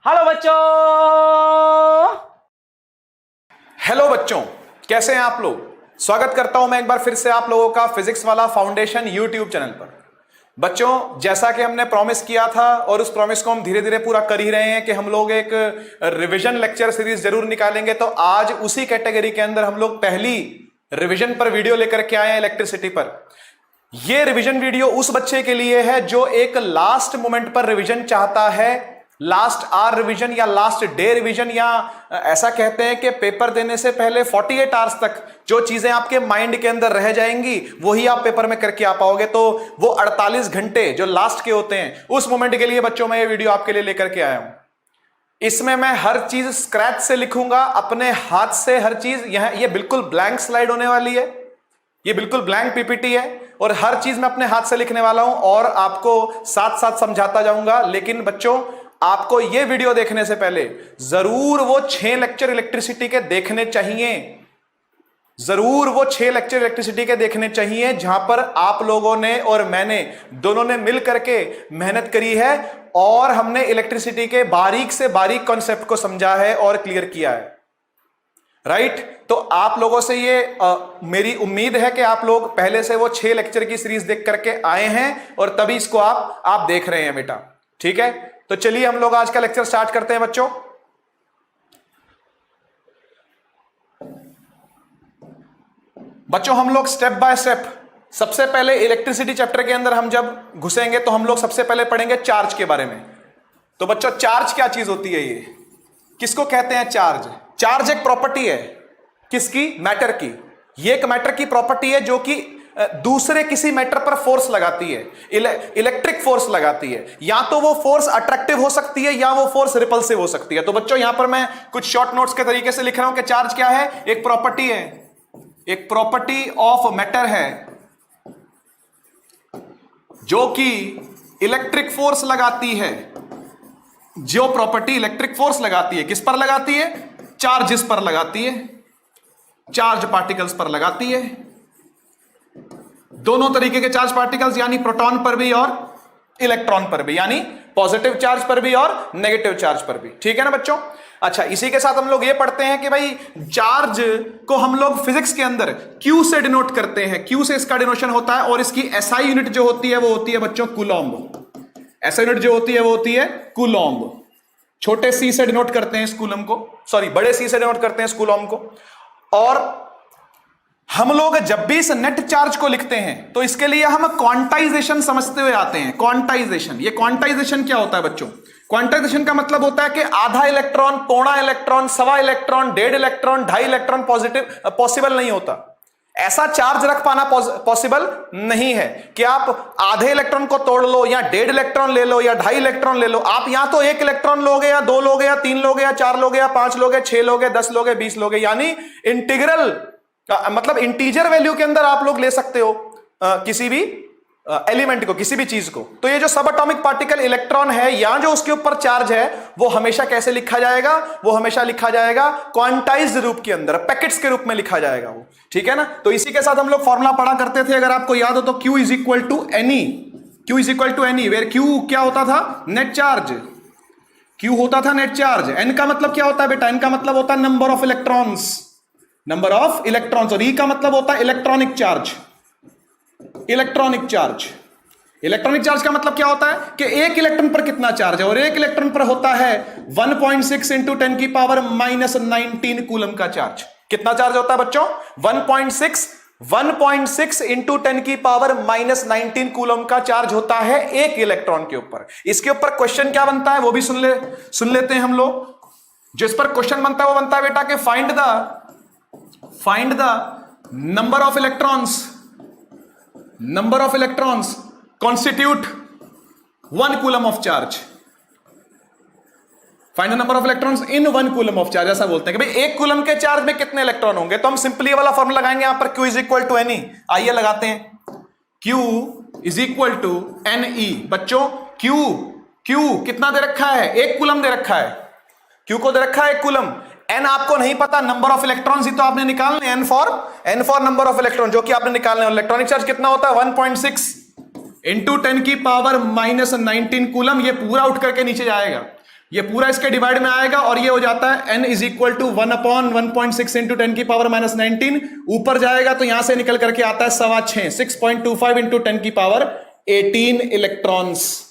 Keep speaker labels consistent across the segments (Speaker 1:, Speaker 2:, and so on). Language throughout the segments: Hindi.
Speaker 1: हेलो बच्चों।
Speaker 2: हेलो बच्चों, कैसे हैं आप लोग। स्वागत करता हूं मैं एक बार फिर से आप लोगों का फिजिक्स वाला फाउंडेशन यूट्यूब चैनल पर। बच्चों, जैसा कि हमने प्रॉमिस किया था और उस प्रॉमिस को हम धीरे धीरे पूरा कर ही रहे हैं कि हम लोग एक रिवीजन लेक्चर सीरीज जरूर निकालेंगे। तो आज उसी कैटेगरी के अंदर हम लोग पहली रिवीजन पर वीडियो लेकर के आए हैं, इलेक्ट्रिसिटी पर। यह रिवीजन वीडियो उस बच्चे के लिए है जो एक लास्ट मोमेंट पर रिवीजन चाहता है, लास्ट आवर रिवीजन या लास्ट डे रिवीजन, या ऐसा कहते हैं कि पेपर देने से पहले 48 आवर्स तक जो चीजें आपके माइंड के अंदर रह जाएंगी वही आप पेपर में करके आ पाओगे। तो वो 48 घंटे जो लास्ट के होते हैं उस मोमेंट के लिए बच्चों मैं ये वीडियो आपके लिए लेकर के आया हूं। इसमें मैं हर चीज स्क्रैच से लिखूंगा, अपने हाथ से हर चीज। ये बिल्कुल ब्लैंक स्लाइड होने वाली है, ये बिल्कुल ब्लैंक पीपीटी है और हर चीज मैं अपने हाथ से लिखने वाला हूं और आपको साथ साथ समझाता जाऊंगा। लेकिन बच्चों, आपको यह वीडियो देखने से पहले जरूर वो 6 लेक्चर इलेक्ट्रिसिटी के देखने चाहिए, जरूर वो 6 लेक्चर इलेक्ट्रिसिटी के देखने चाहिए जहां पर आप लोगों ने और मैंने दोनों ने मिल करके मेहनत करी है और हमने इलेक्ट्रिसिटी के बारीक से बारीक कॉन्सेप्ट को समझा है और क्लियर किया है। राइट? तो आप लोगों से ये मेरी उम्मीद है कि आप लोग पहले से वो 6 लेक्चर की सीरीज देख करके आए हैं और तभी इसको आप देख रहे हैं बेटा। ठीक है, तो चलिए हम लोग आज का लेक्चर स्टार्ट करते हैं बच्चों। बच्चों, हम लोग स्टेप बाय स्टेप सबसे पहले इलेक्ट्रिसिटी चैप्टर के अंदर हम जब घुसेंगे तो हम लोग सबसे पहले पढ़ेंगे चार्ज के बारे में। तो बच्चों, चार्ज क्या चीज होती है, ये किसको कहते हैं चार्ज? चार्ज एक प्रॉपर्टी है, किसकी? मैटर की। ये एक मैटर की प्रॉपर्टी है जो कि दूसरे किसी मैटर पर फोर्स लगाती है, इलेक्ट्रिक फोर्स लगाती है। या तो वो फोर्स अट्रैक्टिव हो सकती है या वो फोर्स रिपल्सिव हो सकती है। तो बच्चों, यहां पर मैं कुछ शॉर्ट नोट्स के तरीके से लिख रहा हूं कि चार्ज क्या है? एक प्रॉपर्टी है, एक प्रॉपर्टी ऑफ मैटर है जो कि इलेक्ट्रिक फोर्स लगाती है। जो प्रॉपर्टी इलेक्ट्रिक फोर्स लगाती है, किस पर लगाती है? चार्जेस पर लगाती है, चार्ज पार्टिकल्स पर लगाती है। दोनों तरीके के चार्ज पार्टिकल्स, यानी प्रोटॉन पर भी और इलेक्ट्रॉन पर भी, यानी पॉजिटिव चार्ज पर भी और नेगेटिव चार्ज पर भी। ठीक है ना बच्चों? अच्छा, इसी के साथ हम लोग ये पढ़ते हैं कि भाई चार्ज को हम लोग फिजिक्स के अंदर Q से डिनोट करते हैं। Q से इसका डिनोशन होता है और इसकी SI यूनिट जो होती है वो होती है बच्चों कूलॉम्ब। SI यूनिट जो होती है वो होती है कूलॉम्ब। छोटे c से डिनोट करते हैं इस कूलम को, सॉरी बड़े c से डिनोट करते हैं इस कूलॉम्ब को। और हम लोग जब भी इस नेट चार्ज को लिखते हैं तो इसके लिए हम क्वांटाइजेशन समझते हुए आते हैं। क्वांटाइजेशन, ये क्वांटाइजेशन क्या होता है बच्चों? क्वांटाइजेशन का मतलब होता है कि आधा इलेक्ट्रॉन, पौना इलेक्ट्रॉन, सवा इलेक्ट्रॉन, 1.5 इलेक्ट्रॉन, 2.5 इलेक्ट्रॉन पॉसिबल नहीं होता। ऐसा चार्ज रख पाना पॉसिबल नहीं है कि आप आधे इलेक्ट्रॉन को तोड़ लो या 1.5 इलेक्ट्रॉन ले लो या 2.5 इलेक्ट्रॉन ले लो। आप या तो 1 इलेक्ट्रॉन लोगे या 2 लोगे या 3 लोगे या 4 लोगे या 5 लोगे, 6 लोगे, 10 लोगे, 20 लोगे, यानी इंटीग्रल मतलब इंटीजर वैल्यू के अंदर आप लोग ले सकते हो किसी भी एलिमेंट को, किसी भी चीज को। तो ये जो सब एटॉमिक पार्टिकल इलेक्ट्रॉन है या जो उसके ऊपर चार्ज है वो हमेशा कैसे लिखा जाएगा? वो हमेशा लिखा जाएगा क्वांटाइज्ड रूप के अंदर, पैकेट्स के रूप में लिखा जाएगा वो। ठीक है ना? तो इसी के साथ हम लोग फॉर्मूला पढ़ा करते थे, अगर आपको याद हो तो Q is equal to NE. Q is equal to NE where Q क्या होता था? Net charge. Q होता था नेट चार्ज। N का मतलब क्या होता है बेटा? N का मतलब होता है number of electrons, number of electrons. और E का मतलब होता है electronic charge. Electronic charge, electronic charge का मतलब क्या होता है कि एक इलेक्ट्रॉन पर कितना चार्ज है, और एक इलेक्ट्रॉन पर होता है 1.6 इंटू 10 की पावर माइनस 19 कूलम का चार्ज। कितना चार्ज होता है बच्चों? 1.6 इंटू 10 की पावर माइनस 19 कूलम का चार्ज होता है एक इलेक्ट्रॉन के ऊपर। इसके ऊपर क्वेश्चन क्या बनता है वो भी सुन लेते हैं हम लोग। जिस पर क्वेश्चन बनता है वो बनता है बेटा कि find the number of electrons constitute 1 coulomb of charge. Find the number of electrons in 1 coulomb of charge, ऐसा बोलते हैं कि भाई 1 कूलम के चार्ज में कितने इलेक्ट्रॉन होंगे। तो हम सिंपली वाला फॉर्मूला लगाएंगे यहां पर Q is equal to NE. आइए लगाते हैं, Q is equal to NE। बच्चों, Q कितना दे रखा है? 1 कूलम दे रखा है। Q को दे रखा है 1 कूलम। N आपको नहीं पता, नंबर ऑफ इलेक्ट्रॉन्स ही तो आपने निकालने, N for number of electron, जो कि आपने निकालने। इलेक्ट्रॉनिक चार्ज कितना होता है? 1.6 इंटू 10 की पावर माइनस 19 कूलम। ये पूरा उठ करके नीचे जाएगा। ये पूरा इसके डिवाइड में आएगा और ये हो जाता है n is equal to 1/1.6 into 10 की पावर माइनस 19। ऊपर जाएगा तो यहां से निकल करके आता है 6.25 6.25 इंटू 10 की पावर 18 इलेक्ट्रॉन्स।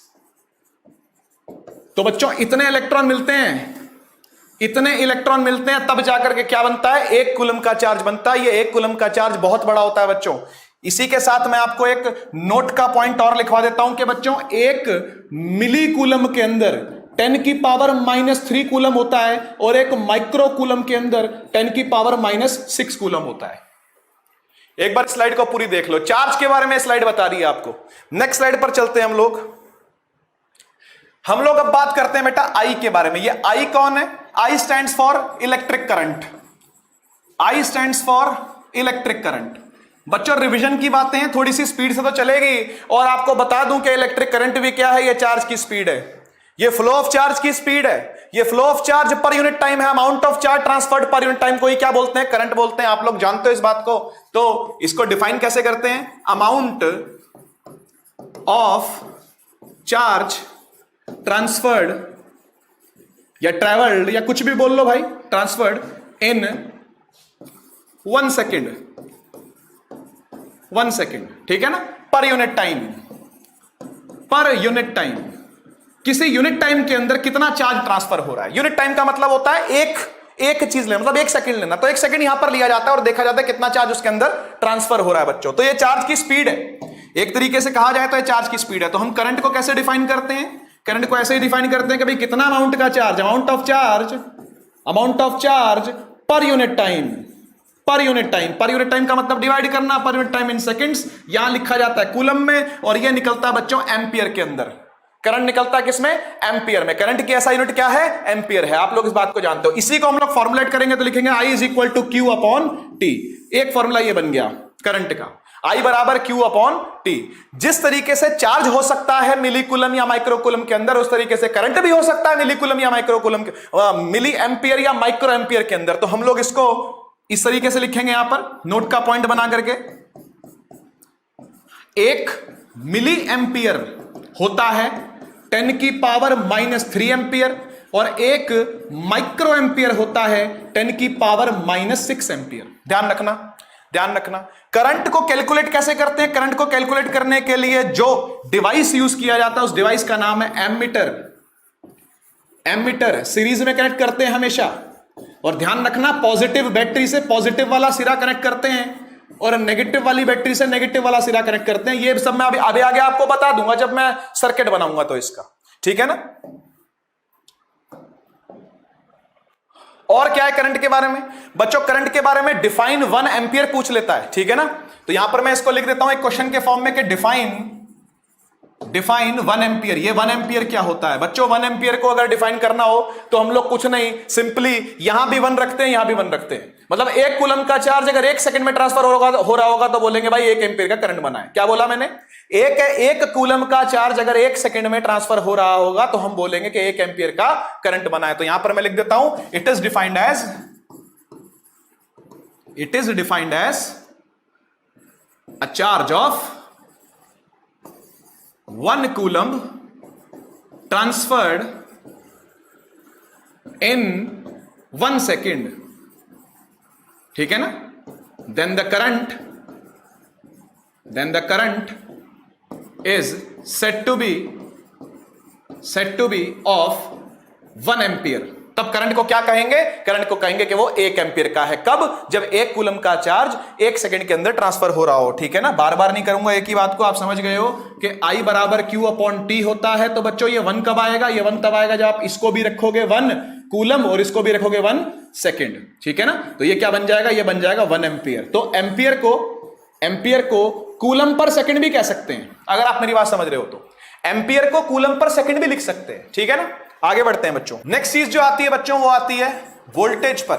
Speaker 2: तो बच्चों इतने इलेक्ट्रॉन मिलते हैं, इतने इलेक्ट्रॉन मिलते हैं, तब जाकर के क्या बनता है, 1 कूलम का चार्ज बनता है। ये 1 कूलम का चार्ज बहुत बड़ा होता है बच्चों। इसी के साथ मैं आपको एक नोट का पॉइंट और लिखवा देता हूं कि बच्चों 1 मिली कूलम के अंदर 10 की पावर -3 कूलम होता है और 1 माइक्रो कूलम के अंदर 10 की पावर -6 कूलम होता है। एक बार स्लाइड को पूरी देख लो, चार्ज के बारे में स्लाइड बता रही है आपको। नेक्स्ट स्लाइड पर चलते हैं हम लोग अब बात करते हैं बेटा आई के बारे में। ये आई कौन है? आई stands for electric current. I stands for electric current. बच्चों रिवीजन की बातें हैं, थोड़ी सी स्पीड से तो चलेगी, और आपको बता दूं कि इलेक्ट्रिक करंट भी क्या है, ये चार्ज की स्पीड है, ये फ्लो ऑफ चार्ज की स्पीड है, ये flow of charge per unit time है, amount of charge transferred per unit time को ही क्या बोलते हैं, करंट बोलते हैं। आप लोग जानते हो इस बात को। तो इसको डिफाइन कैसे करते हैं, अमाउंट ऑफ चार्ज ट्रांसफर्ड या ट्रेवल्ड या कुछ भी बोल लो भाई, ट्रांसफर्ड इन 1 सेकेंड, 1 सेकेंड, ठीक है ना, पर यूनिट टाइम, पर यूनिट टाइम। किसी यूनिट टाइम के अंदर कितना चार्ज ट्रांसफर हो रहा है। यूनिट टाइम का मतलब होता है एक चीज लेना, मतलब 1 सेकंड लेना। तो 1 सेकंड यहां पर लिया जाता है और देखा जाता है कितना चार्ज उसके अंदर ट्रांसफर हो रहा है बच्चों। तो ये चार्ज की स्पीड है, एक तरीके से कहा जाए तो ये चार्ज की स्पीड है। तो हम करंट को कैसे डिफाइन करते हैं, करंट को ऐसे ही डिफाइन करते हैं कि भाई कितना अमाउंट का charge, amount of charge per unit time, पर यूनिट टाइम। पर यूनिट टाइम का मतलब डिवाइड करना, पर यूनिट टाइम इन सेकंड्स। यहां लिखा जाता है कूलम में और यह निकलता है बच्चों एम्पियर के अंदर। करंट निकलता है किसमें, एम्पियर में। करंट की ऐसा यूनिट क्या है, एम्पियर है। आप लोग इस बात को जानते हो। इसी को हम लोग फॉर्मुलेट करेंगे तो लिखेंगे I is equal to Q upon T। एक फॉर्मूला ये बन गया करंट का, I बराबर Q अपॉन T। जिस तरीके से चार्ज हो सकता है मिली कूलम या माइक्रो कूलम के अंदर, उस तरीके से करंट भी हो सकता है मिली कूलम या माइक्रो कूलम के, मिली एम्पियर या माइक्रो एम्पियर के अंदर। तो हम लोग इसको इस तरीके से लिखेंगे यहां पर नोट का पॉइंट बना करके, 1 मिली एम्पियर होता है 10 की पावर -3 एम्पियर और 1 माइक्रो एम्पियर होता है 10 की पावर -6 एम्पियर। ध्यान रखना, ध्यान रखना। करंट को कैलकुलेट कैसे करते हैं, करंट को कैलकुलेट करने के लिए जो डिवाइस यूज किया जाता है उस डिवाइस का नाम है एमीटर। एमीटर सीरीज में कनेक्ट करते हैं हमेशा, और ध्यान रखना पॉजिटिव बैटरी से पॉजिटिव वाला सिरा कनेक्ट करते हैं और नेगेटिव वाली बैटरी से नेगेटिव वाला सिरा कनेक्ट करते हैं। ये सब मैं अभी आगे आपको बता दूंगा जब मैं सर्किट बनाऊंगा तो इसका, ठीक है ना। और क्या है करंट के बारे में बच्चों, करंट के बारे में डिफाइन 1 एम्पियर पूछ लेता है, ठीक है ना। तो यहां पर मैं इसको लिख देता हूं एक क्वेश्चन के फॉर्म में कि डिफाइन 1 एम्पियर। ये 1 एम्पियर क्या होता है बच्चों, 1 एम्पियर को अगर डिफाइन करना हो तो हम लोग कुछ नहीं, सिंपली यहां भी 1 रखते हैं, यहां भी 1 रखते हैं। मतलब 1 कूलम का चार्ज अगर 1 सेकंड में ट्रांसफर हो रहा होगा तो बोलेंगे भाई 1 एम्पियर का करंट बना है। क्या बोला मैंने, एक कूलम का चार्ज अगर 1 सेकंड में ट्रांसफर हो रहा होगा तो हम बोलेंगे कि 1 एम्पियर का करंट बना है। तो यहां पर मैं लिख देता हूं it is defined as a charge of 1 coulomb transferred in 1 second, ठीक है ना। Then the current is said to be of 1 ampere. तब करंट को क्या कहेंगे, करंट को कहेंगे कि वो 1 एम्पियर का है। कब, जब 1 कूलम का चार्ज 1 सेकंड के अंदर ट्रांसफर हो रहा हो, ठीक है ना। बार बार नहीं करूंगा, एक ही बात को आप समझ गए हो कि I बराबर Q अपॉन T होता है। तो बच्चों ये 1 कब आएगा, ये 1 तब आएगा जब आप इसको भी रखोगे 1 कूलम और इसको भी रखोगे 1 सेकेंड, ठीक है ना। तो ये क्या बन जाएगा, ये बन जाएगा 1 एम्पियर। तो एम्पियर को कूलम पर सेकंड भी कह सकते हैं, अगर आप मेरी बात समझ रहे हो तो। एम्पियर को कूलम पर सेकंड भी लिख सकते हैं, ठीक है ना। आगे बढ़ते हैं बच्चों। नेक्स्ट चीज जो आती है बच्चों वो आती है वोल्टेज पर।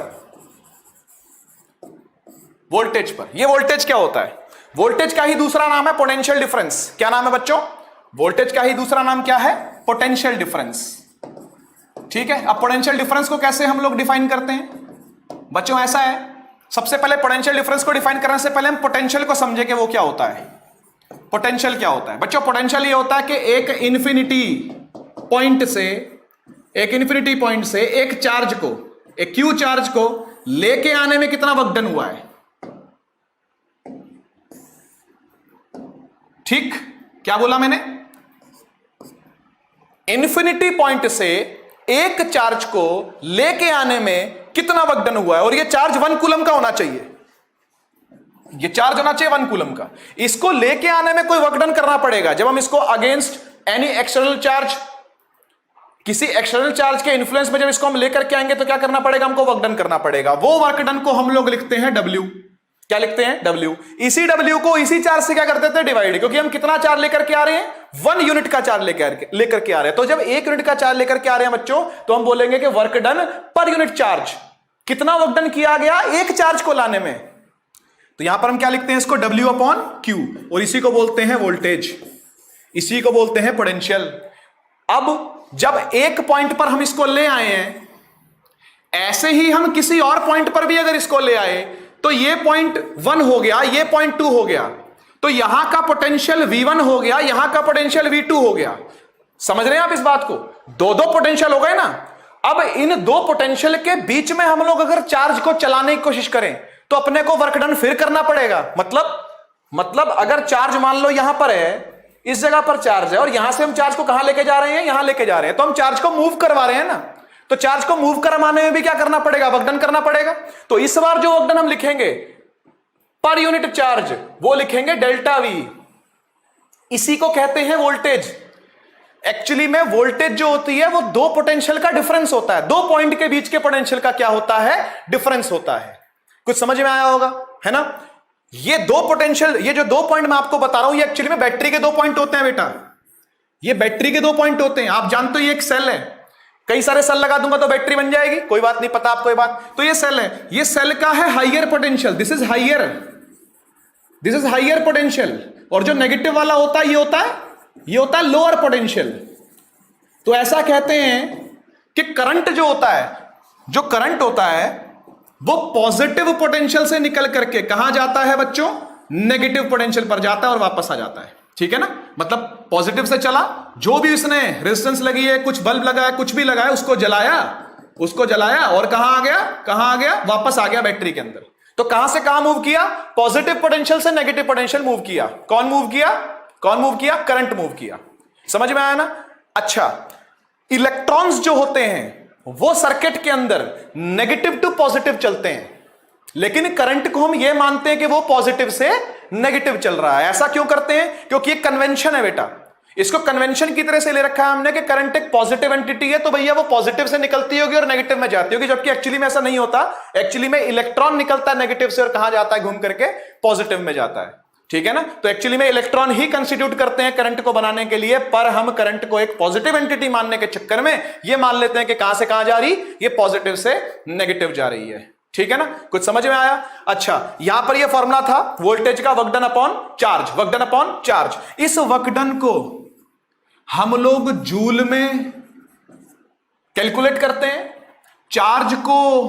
Speaker 2: वोल्टेज पर, ये वोल्टेज क्या होता है, वोल्टेज का ही दूसरा नाम है पोटेंशियल डिफरेंस। क्या नाम है बच्चों, वोल्टेज का ही दूसरा नाम क्या है, पोटेंशियल डिफरेंस, ठीक है। अब पोटेंशियल डिफरेंस को कैसे हम लोग डिफाइन करते हैं बच्चों, ऐसा है, सबसे पहले पोटेंशियल डिफरेंस को डिफाइन करने से पहले हम पोटेंशियल को समझे कि वो क्या होता है। पोटेंशियल क्या होता है बच्चों, पोटेंशियल ये होता है कि एक इंफिनिटी पॉइंट से एक इन्फिनिटी पॉइंट से एक चार्ज को, एक क्यू चार्ज को लेके आने में कितना वर्क डन हुआ है? ठीक, क्या बोला मैंने? इन्फिनिटी पॉइंट से एक चार्ज को लेके आने में कितना वर्क डन हुआ है, और ये चार्ज 1 कूलम का होना चाहिए, ये चार्ज होना चाहिए 1 कूलम का। इसको लेके आने में कोई वर्क डन करना पड़ेगा। जब हम इसको अगेंस्ट एनी एक्सटर्नल चार्ज, किसी एक्सटर्नल चार्ज के इन्फ्लुएंस में जब इसको हम लेकर के आएंगे तो क्या करना पड़ेगा? हमको वर्क डन करना पड़ेगा। वो वर्क डन को हम लोग लिखते हैं W। क्या लिखते हैं? W। इसी W को इसी चार्ज से क्या कर देते हैं? डिवाइड, क्योंकि हम कितना चार्ज लेकर के आ रहे हैं? 1 यूनिट का चार्ज लेकर के आ रहे हैं। तो जब 1 यूनिट का चार्ज लेकर के आ रहे हैं बच्चों, तो हम बोलेंगे कि work done per unit charge, कितना वर्क डन किया गया एक चार्ज को लाने में। तो यहां पर हम क्या लिखते हैं? इसको W/Q, और इसी को बोलते हैं वोल्टेज, इसी को बोलते हैं पोटेंशियल। अब जब एक पॉइंट पर हम इसको ले आए हैं, ऐसे ही हम किसी और पॉइंट पर भी अगर इसको ले आए तो ये पॉइंट 1 हो गया, ये पॉइंट 2 हो गया, तो यहां का पोटेंशियल V1 हो गया, यहां का पोटेंशियल V2 हो गया। समझ रहे हैं आप इस बात को? दो पोटेंशियल हो गए ना। अब इन दो पोटेंशियल के बीच में हम लोग अगर चार्ज को चलाने की कोशिश करें तो अपने को वर्क डन फिर करना पड़ेगा। मतलब अगर चार्ज मान लो यहां पर है, इस जगह पर चार्ज है, और यहां से हम चार्ज को कहां लेके जा रहे हैं? यहां लेके जा रहे हैं, तो हम चार्ज को मूव करवा रहे हैं ना। तो चार्ज को मूव करवाने में भी क्या करना पड़ेगा? वर्क डन करना पड़ेगा। तो इस बार जो वर्क डन हम लिखेंगे पर यूनिट चार्ज, वो लिखेंगे डेल्टा V। इसी को कहते हैं वोल्टेज। एक्चुअली में वोल्टेज जो होती है वो दो पोटेंशियल का डिफरेंस होता है, दो पॉइंट के बीच के पोटेंशियल का क्या होता है? डिफरेंस होता है। कुछ समझ में आया होगा, है ना? ये दो पोटेंशियल, ये जो 2 पॉइंट मैं आपको बता रहा हूं, ये एक्चुअली में बैटरी के 2 पॉइंट होते हैं बेटा। ये बैटरी के 2 पॉइंट होते हैं। आप जानते हो ये एक सेल है, कई सारे सेल लगा दूंगा तो बैटरी बन जाएगी, कोई बात नहीं, पता आपको ये बात। तो ये सेल है, ये सेल का है higher potential, this is higher potential, और जो नेगेटिव वाला होता है ये होता है लोअर पोटेंशियल। तो ऐसा कहते हैं कि करंट जो होता है वो पॉजिटिव पोटेंशियल से निकल करके कहां जाता है बच्चों? नेगेटिव पोटेंशियल पर जाता है और वापस आ जाता है। ठीक है ना? मतलब पॉजिटिव से चला, जो भी इसने रेजिस्टेंस लगी है, कुछ बल्ब लगा है, कुछ भी लगा है, उसको जलाया और कहां आ गया? वापस आ गया बैटरी के अंदर। तो कहां से कहां मूव किया? पॉजिटिव पोटेंशियल से नेगेटिव पोटेंशियल मूव किया। कौन मूव किया? करंट मूव किया। समझ में आया ना? अच्छा, इलेक्ट्रॉन्स जो होते हैं वो सर्किट के अंदर नेगेटिव टू पॉजिटिव चलते हैं, लेकिन करंट को हम ये मानते हैं कि वो पॉजिटिव से नेगेटिव चल रहा है। ऐसा क्यों करते हैं? क्योंकि एक कन्वेंशन है बेटा। इसको कन्वेंशन की तरह से ले रखा है हमने कि करंट एक पॉजिटिव एंटिटी है, तो भैया वो पॉजिटिव से निकलती होगी और नेगेटिव में जाती होगी, जबकि एक्चुअली में ऐसा नहीं होता। एक्चुअली में इलेक्ट्रॉन निकलता है नेगेटिव से और कहां जाता है? घूम करके पॉजिटिव में जाता है। ठीक है ना? तो एक्चुअली में इलेक्ट्रॉन ही कंस्टिट्यूट करते हैं करंट को बनाने के लिए, पर हम करंट को एक पॉजिटिव एंटिटी मानने के चक्कर में ये मान लेते हैं कि कहां से कहां जा रही? ये पॉजिटिव से नेगेटिव जा रही है। ठीक है ना? कुछ समझ में आया? अच्छा, यहां पर ये फॉर्मूला था वोल्टेज का, वर्क डन अपॉन चार्ज। इस वर्क डन को हम लोग जूल में कैलकुलेट करते हैं, चार्ज को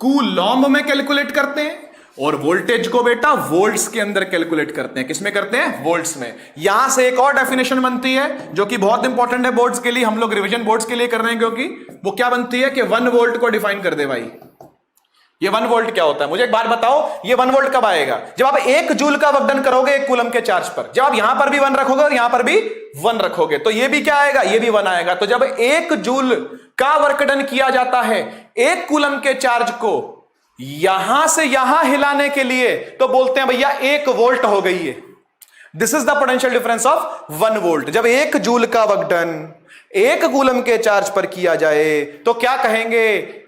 Speaker 2: कूलॉम्ब में कैलकुलेट करते हैं, और वोल्टेज को बेटा वोल्ट्स के अंदर कैलकुलेट करते हैं। किसमें करते हैं? वोल्ट्स में। यहां से एक और डेफिनेशन बनती है जो कि बहुत इंपॉर्टेंट है बोर्ड्स के लिए, हम लोग रिवीजन बोर्ड्स के लिए कर रहे हैं, क्योंकि वो क्या बनती है कि 1 वोल्ट को डिफाइन कर दे भाई। ये 1 वोल्ट क्या होता है? मुझे एक बात बताओ, ये 1 वोल्ट कब आएगा? जब आप 1 जूल का वर्क डन करोगे 1 कूलम के चार्ज पर। जब आप यहां पर भी 1 रखोगे और यहां पर भी 1 रखोगे तो ये भी क्या आएगा? ये भी 1 आएगा। तो जब 1 जूल का वर्क डन किया जाता है 1 कूलम के चार्ज को यहां से यहां हिलाने के लिए, तो बोलते हैं भैया 1 वोल्ट हो गई है। This is the potential difference of 1 volt. जब 1 जूल का वर्क डन 1 कूलम के चार्ज पर किया जाए तो क्या कहेंगे?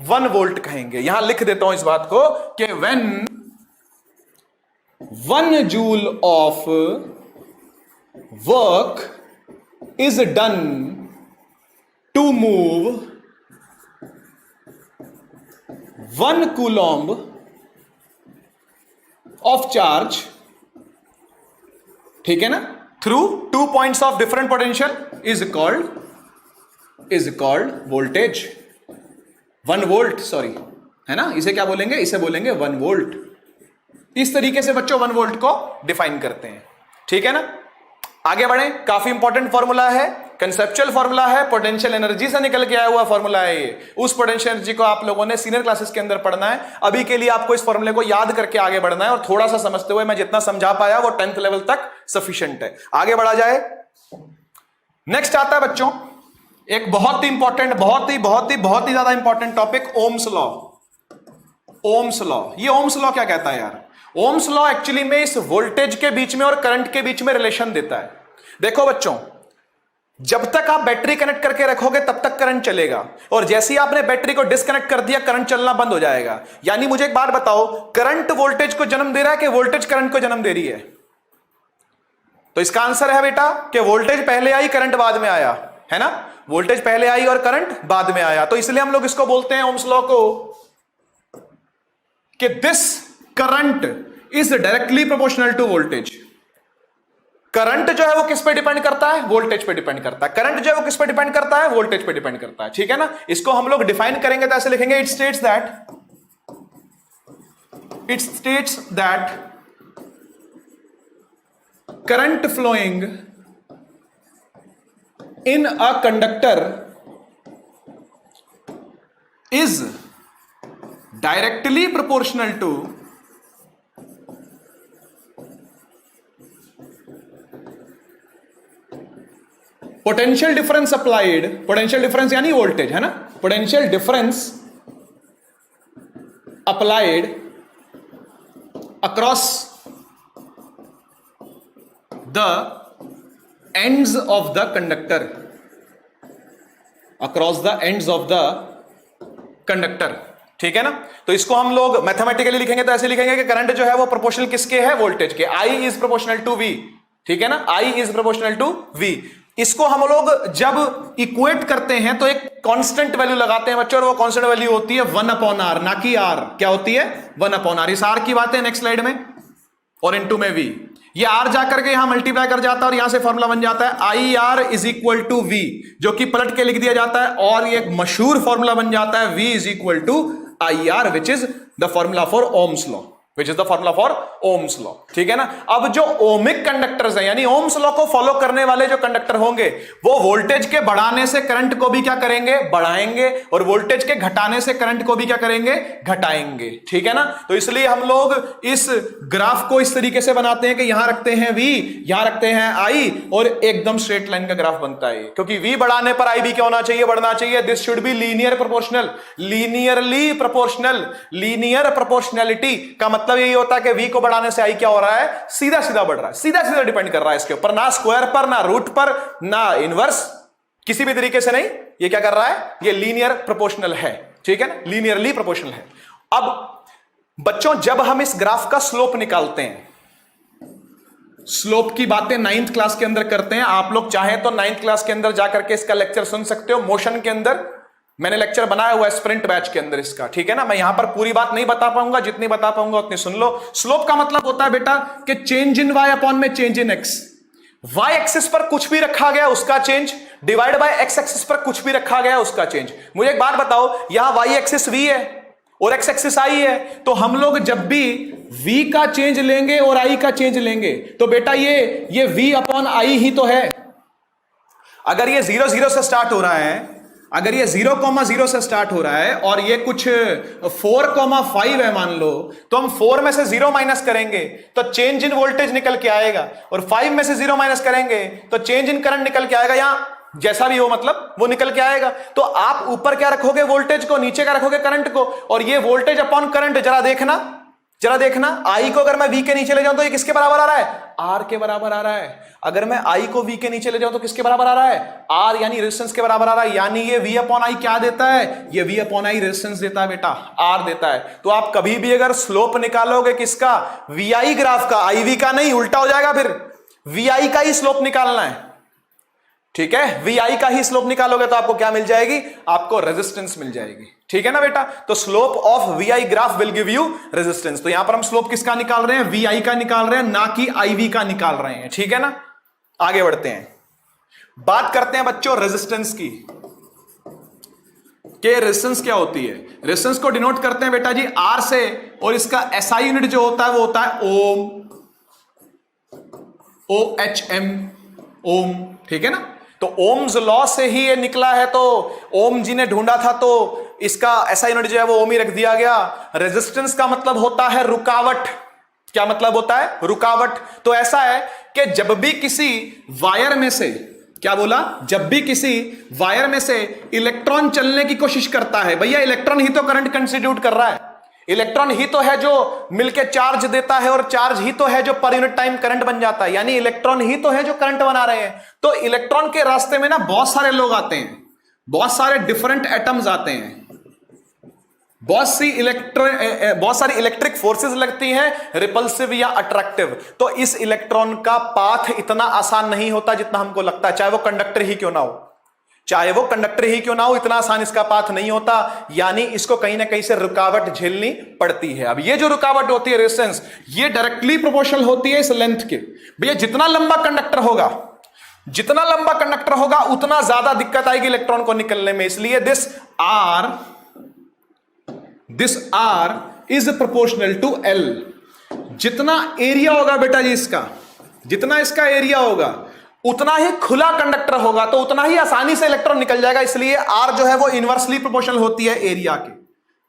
Speaker 2: 1 वोल्ट कहेंगे। यहां लिख देता हूं इस बात को कि when 1 joule of work is done to move 1 coulomb of charge, ठीक है ना, through 2 points of different potential is called voltage. 1 volt, sorry, है ना? इसे क्या बोलेंगे? इसे बोलेंगे 1 वोल्ट। इस तरीके से बच्चों 1 वोल्ट को डिफाइन करते हैं। ठीक है ना? आगे बढ़े, काफी इंपॉर्टेंट फॉर्मूला है, कंसेप्चुअल फॉर्मूला है, पोटेंशियल एनर्जी से निकल के आया हुआ फॉर्मूला है ये। उस पोटेंशियल एनर्जी को आप लोगों ने सीनियर क्लासेस के अंदर पढ़ना है। अभी के लिए आपको इस फॉर्मूले को याद करके आगे बढ़ना है और थोड़ा सा समझते हुए, मैं जितना समझा पाया वो 10th लेवल तक सफिशिएंट है। आगे बढ़ा जाए। नेक्स्ट आता है बच्चों एक बहुत ही इंपॉर्टेंट, बहुत ही ज्यादा important topic, Ohm's law. Ohm's law, ये ओम्स लॉ क्या कहता है यार? ओम्स लॉ एक्चुअली में इस वोल्टेज के बीच में और करंट के बीच में रिलेशन देता है। देखो बच्चों, जब तक आप बैटरी कनेक्ट करके रखोगे तब तक करंट चलेगा, और जैसे ही आपने बैटरी को डिस्कनेक्ट कर दिया करंट चलना बंद हो जाएगा। यानी मुझे एक बात बताओ, करंट वोल्टेज को जन्म दे रहा है कि वोल्टेज करंट को जन्म दे रही है? तो इसका आंसर है बेटा कि वोल्टेज पहले आई करंट बाद में आया, है ना? वोल्टेज पहले आई और करंट बाद में आया। तो इसलिए हम लोग इसको बोलते हैं ओम्स लॉ को कि this current is directly proportional to voltage. Current जो है वो किस पे डिपेंड करता है? वोल्टेज पे डिपेंड करता है। करंट जो है वो किस पे डिपेंड करता है? वोल्टेज पे डिपेंड करता है। ठीक है ना? इसको हम लोग डिफाइन करेंगे तो ऐसे लिखेंगे, it states that current flowing in a conductor is directly proportional to potential difference applied, potential difference यानी वोल्टेज, है ना? potential difference applied across the ends of the conductor, across the ends of the conductor। ठीक है ना? तो इसको हम लोग मैथमेटिकली लिखेंगे तो ऐसे लिखेंगे कि करंट जो है वो प्रोपोर्शनल किसके है? वोल्टेज के। I is proportional to V। ठीक है ना? I is proportional to V। इसको हम लोग जब इक्वेट करते हैं तो एक कांस्टेंट वैल्यू लगाते हैं बच्चों, और वो कांस्टेंट वैल्यू होती है 1/R, ना कि R। क्या होती है? 1/R। इस R की बात है नेक्स्ट स्लाइड में, और इनटू में V। ये R जाकर के यहां मल्टीप्लाई कर जाता है और यहां से फॉर्मूला बन जाता है IR is equal to V, जो कि पलट के लिख दिया जाता है, और ये एक मशहूर फॉर्मूला बन जाता है V is equal to IR, which is the formula for Ohm's law, which is the formula for Ohm's law. ठीक है ना? अब जो ओमिक कंडक्टर्स हैं, यानी ओम्स लॉ को फॉलो करने वाले जो कंडक्टर होंगे, वो वोल्टेज के बढ़ाने से करंट को भी क्या करेंगे? बढ़ाएंगे, और वोल्टेज के घटाने से करंट को भी क्या करेंगे? घटाएंगे। ठीक है ना? तो इसलिए हम लोग इस ग्राफ को इस तरीके से बनाते हैं कि यहां रखते हैं V, यहां रखते हैं I, और एकदम स्ट्रेट लाइन का ग्राफ बनता है, क्योंकि V बढ़ाने पर I भी क्या होना चाहिए? बढ़ना चाहिए। This should be linear proportional, linearly proportional. Linear proportionality का मतलब यही होता है कि V को बढ़ाने से I क्या हो रहा है? सीधा सीधा बढ़ रहा है, सीधा सीधा डिपेंड कर रहा है इसके ऊपर, ना स्क्वायर पर, ना रूट पर, ना इनवर्स, किसी भी तरीके से नहीं। ये क्या कर रहा है? ये लीनियर प्रोपोर्शनल है। ठीक है ना? लीनियरली प्रोपोर्शनल है। अब बच्चों, जब हम इस ग्राफ का स्लोप निकालते हैं, स्लोप की बातें 9th क्लास के अंदर करते हैं। आप लोग चाहे तो 9th क्लास के अंदर जाकर के इसका लेक्चर सुन सकते हो। मोशन के अंदर मैंने लेक्चर बनाया हुआ है स्प्रिंट बैच के अंदर इसका। ठीक है ना? मैं यहां पर पूरी बात नहीं बता पाऊंगा, जितनी बता पाऊंगा उतनी सुन लो। स्लोप का मतलब होता है बेटा कि चेंज इन y अपॉन में change in x। y axis पर कुछ भी रखा गया उसका change, divide by x axis पर कुछ भी रखा गया उसका चेंज। मुझे एक बात बताओ, यहां y एक्सिस v है और x एक्सिस i है, तो हम लोग जब भी v का चेंज लेंगे और i का चेंज लेंगे तो बेटा ये v अपॉन i ही तो है। अगर ये 0 0 से स्टार्ट हो रहा है, अगर ये 0,0 से स्टार्ट हो रहा है और ये कुछ 4,5 है मान लो, तो हम 4 में से 0 माइनस करेंगे तो चेंज इन वोल्टेज निकल के आएगा, और 5 में से 0 माइनस करेंगे तो चेंज इन करंट निकल के आएगा। यहां जैसा भी हो मतलब वो निकल के आएगा। तो आप ऊपर क्या रखोगे? वोल्टेज को, नीचे क्या रखोगे? करंट को। और ये वोल्टेज अपॉन करंट जरा देखना, I को अगर मैं V के नीचे ले जाऊं तो ये किसके बराबर आ रहा है? R के बराबर आ रहा है। अगर मैं I को V के नीचे ले जाऊं तो किसके बराबर आ रहा है? R यानी रेजिस्टेंस के बराबर आ रहा है। यानी ये V अपॉन I क्या देता है? ये V अपॉन I रेजिस्टेंस देता है बेटा, R देता है। तो आप कभी भी अगर स्लोप निकालोगे किसका? VI ग्राफ का, IV का नहीं, उल्टा हो जाएगा फिर। VI का ही स्लोप निकालना है। ठीक है? VI का ही स्लोप निकालोगे तो आपको क्या मिल जाएगी? आपको रेजिस्टेंस मिल जाएगी। ठीक है ना बेटा? तो slope of VI graph will give you resistance. तो यहां पर हम स्लोप किसका निकाल रहे हैं? VI का निकाल रहे हैं, ना कि IV का निकाल रहे हैं। ठीक है ना? आगे बढ़ते हैं, बात करते हैं बच्चों रेजिस्टेंस की। कि रेजिस्टेंस क्या होती है? रेजिस्टेंस को डिनोट करते हैं बेटा जी R से, और इसका SI यूनिट जो होता है वो होता है ओम, OHM, ओम। ठीक है ना? तो ओम्स लॉ से ही ये निकला है, तो ओम जी ने ढूंढा था तो इसका ऐसा यूनिट जो है वो ओम ही रख दिया गया। रेजिस्टेंस का मतलब होता है रुकावट। क्या मतलब होता है? रुकावट। तो ऐसा है कि जब भी किसी वायर में से, क्या बोला, जब भी किसी वायर में से इलेक्ट्रॉन चलने की कोशिश करता है, भैया इलेक्ट्रॉन ही तो करंट कंस्टिट्यूट कर रहा है, इलेक्ट्रॉन ही तो है जो मिलके चार्ज देता है, और चार्ज ही तो है जो पर यूनिट टाइम करंट बन जाता है, यानी इलेक्ट्रॉन ही तो है जो करंट बना रहे हैं। तो इलेक्ट्रॉन के रास्ते में ना बहुत सारे लोग आते हैं, बहुत सारे डिफरेंट एटम्स आते हैं, बहुत सारी इलेक्ट्रिक फोर्सेस लगती हैं, रिपल्सिव या अट्रैक्टिव। तो इस इलेक्ट्रॉन का पाथ इतना आसान नहीं होता जितना हमको लगता है, चाहे वो कंडक्टर ही क्यों ना हो, चाहे वो कंडक्टर ही क्यों ना हो, इतना आसान इसका पाथ नहीं होता, यानी इसको कहीं ना कहीं से रुकावट झेलनी पड़ती है। अब ये जो रुकावट होती है रेजिस्टेंस, ये डायरेक्टली प्रोपोर्शनल होती है इस लेंथ के। भैया जितना लंबा कंडक्टर होगा, जितना लंबा कंडक्टर होगा उतना ज्यादा दिक्कत आएगी इलेक्ट्रॉन को निकलने में, इसलिए this R is proportional to L। जितना एरिया होगा बेटा जी इसका, जितना इसका एरिया होगा उतना ही खुला कंडक्टर होगा, तो उतना ही आसानी से इलेक्ट्रॉन निकल जाएगा, इसलिए R जो है वो इनवर्सली प्रोपोर्शनल होती है एरिया के।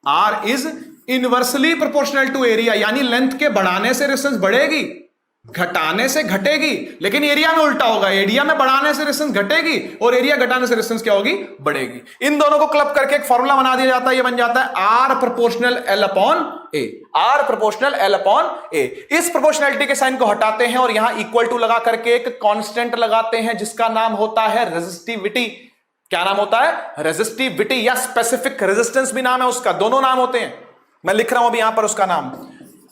Speaker 2: R is inversely proportional to area, यानी लेंथ के बढ़ाने से रेजिस्टेंस बढ़ेगी, घटाने से घटेगी, लेकिन एरिया में उल्टा होगा, एरिया में बढ़ाने से रेजिस्टेंस घटेगी और एरिया घटाने से रेजिस्टेंस क्या होगी? बढ़ेगी। इन दोनों को क्लब करके एक फॉर्मूला बना दिया जाता है, ये बन जाता है R proportional L upon A। R proportional L upon A। इस प्रोपोर्शनलिटी के साइन को हटाते हैं और यहां इक्वल टू लगा करके एक कांस्टेंट लगाते हैं जिसका नाम होता है रेजिस्टिविटी। क्या नाम होता है? रेजिस्टिविटी, या स्पेसिफिक रेजिस्टेंस भी नाम है उसका, दोनों नाम होते हैं, मैं लिख रहा हूं अभी यहां पर उसका नाम।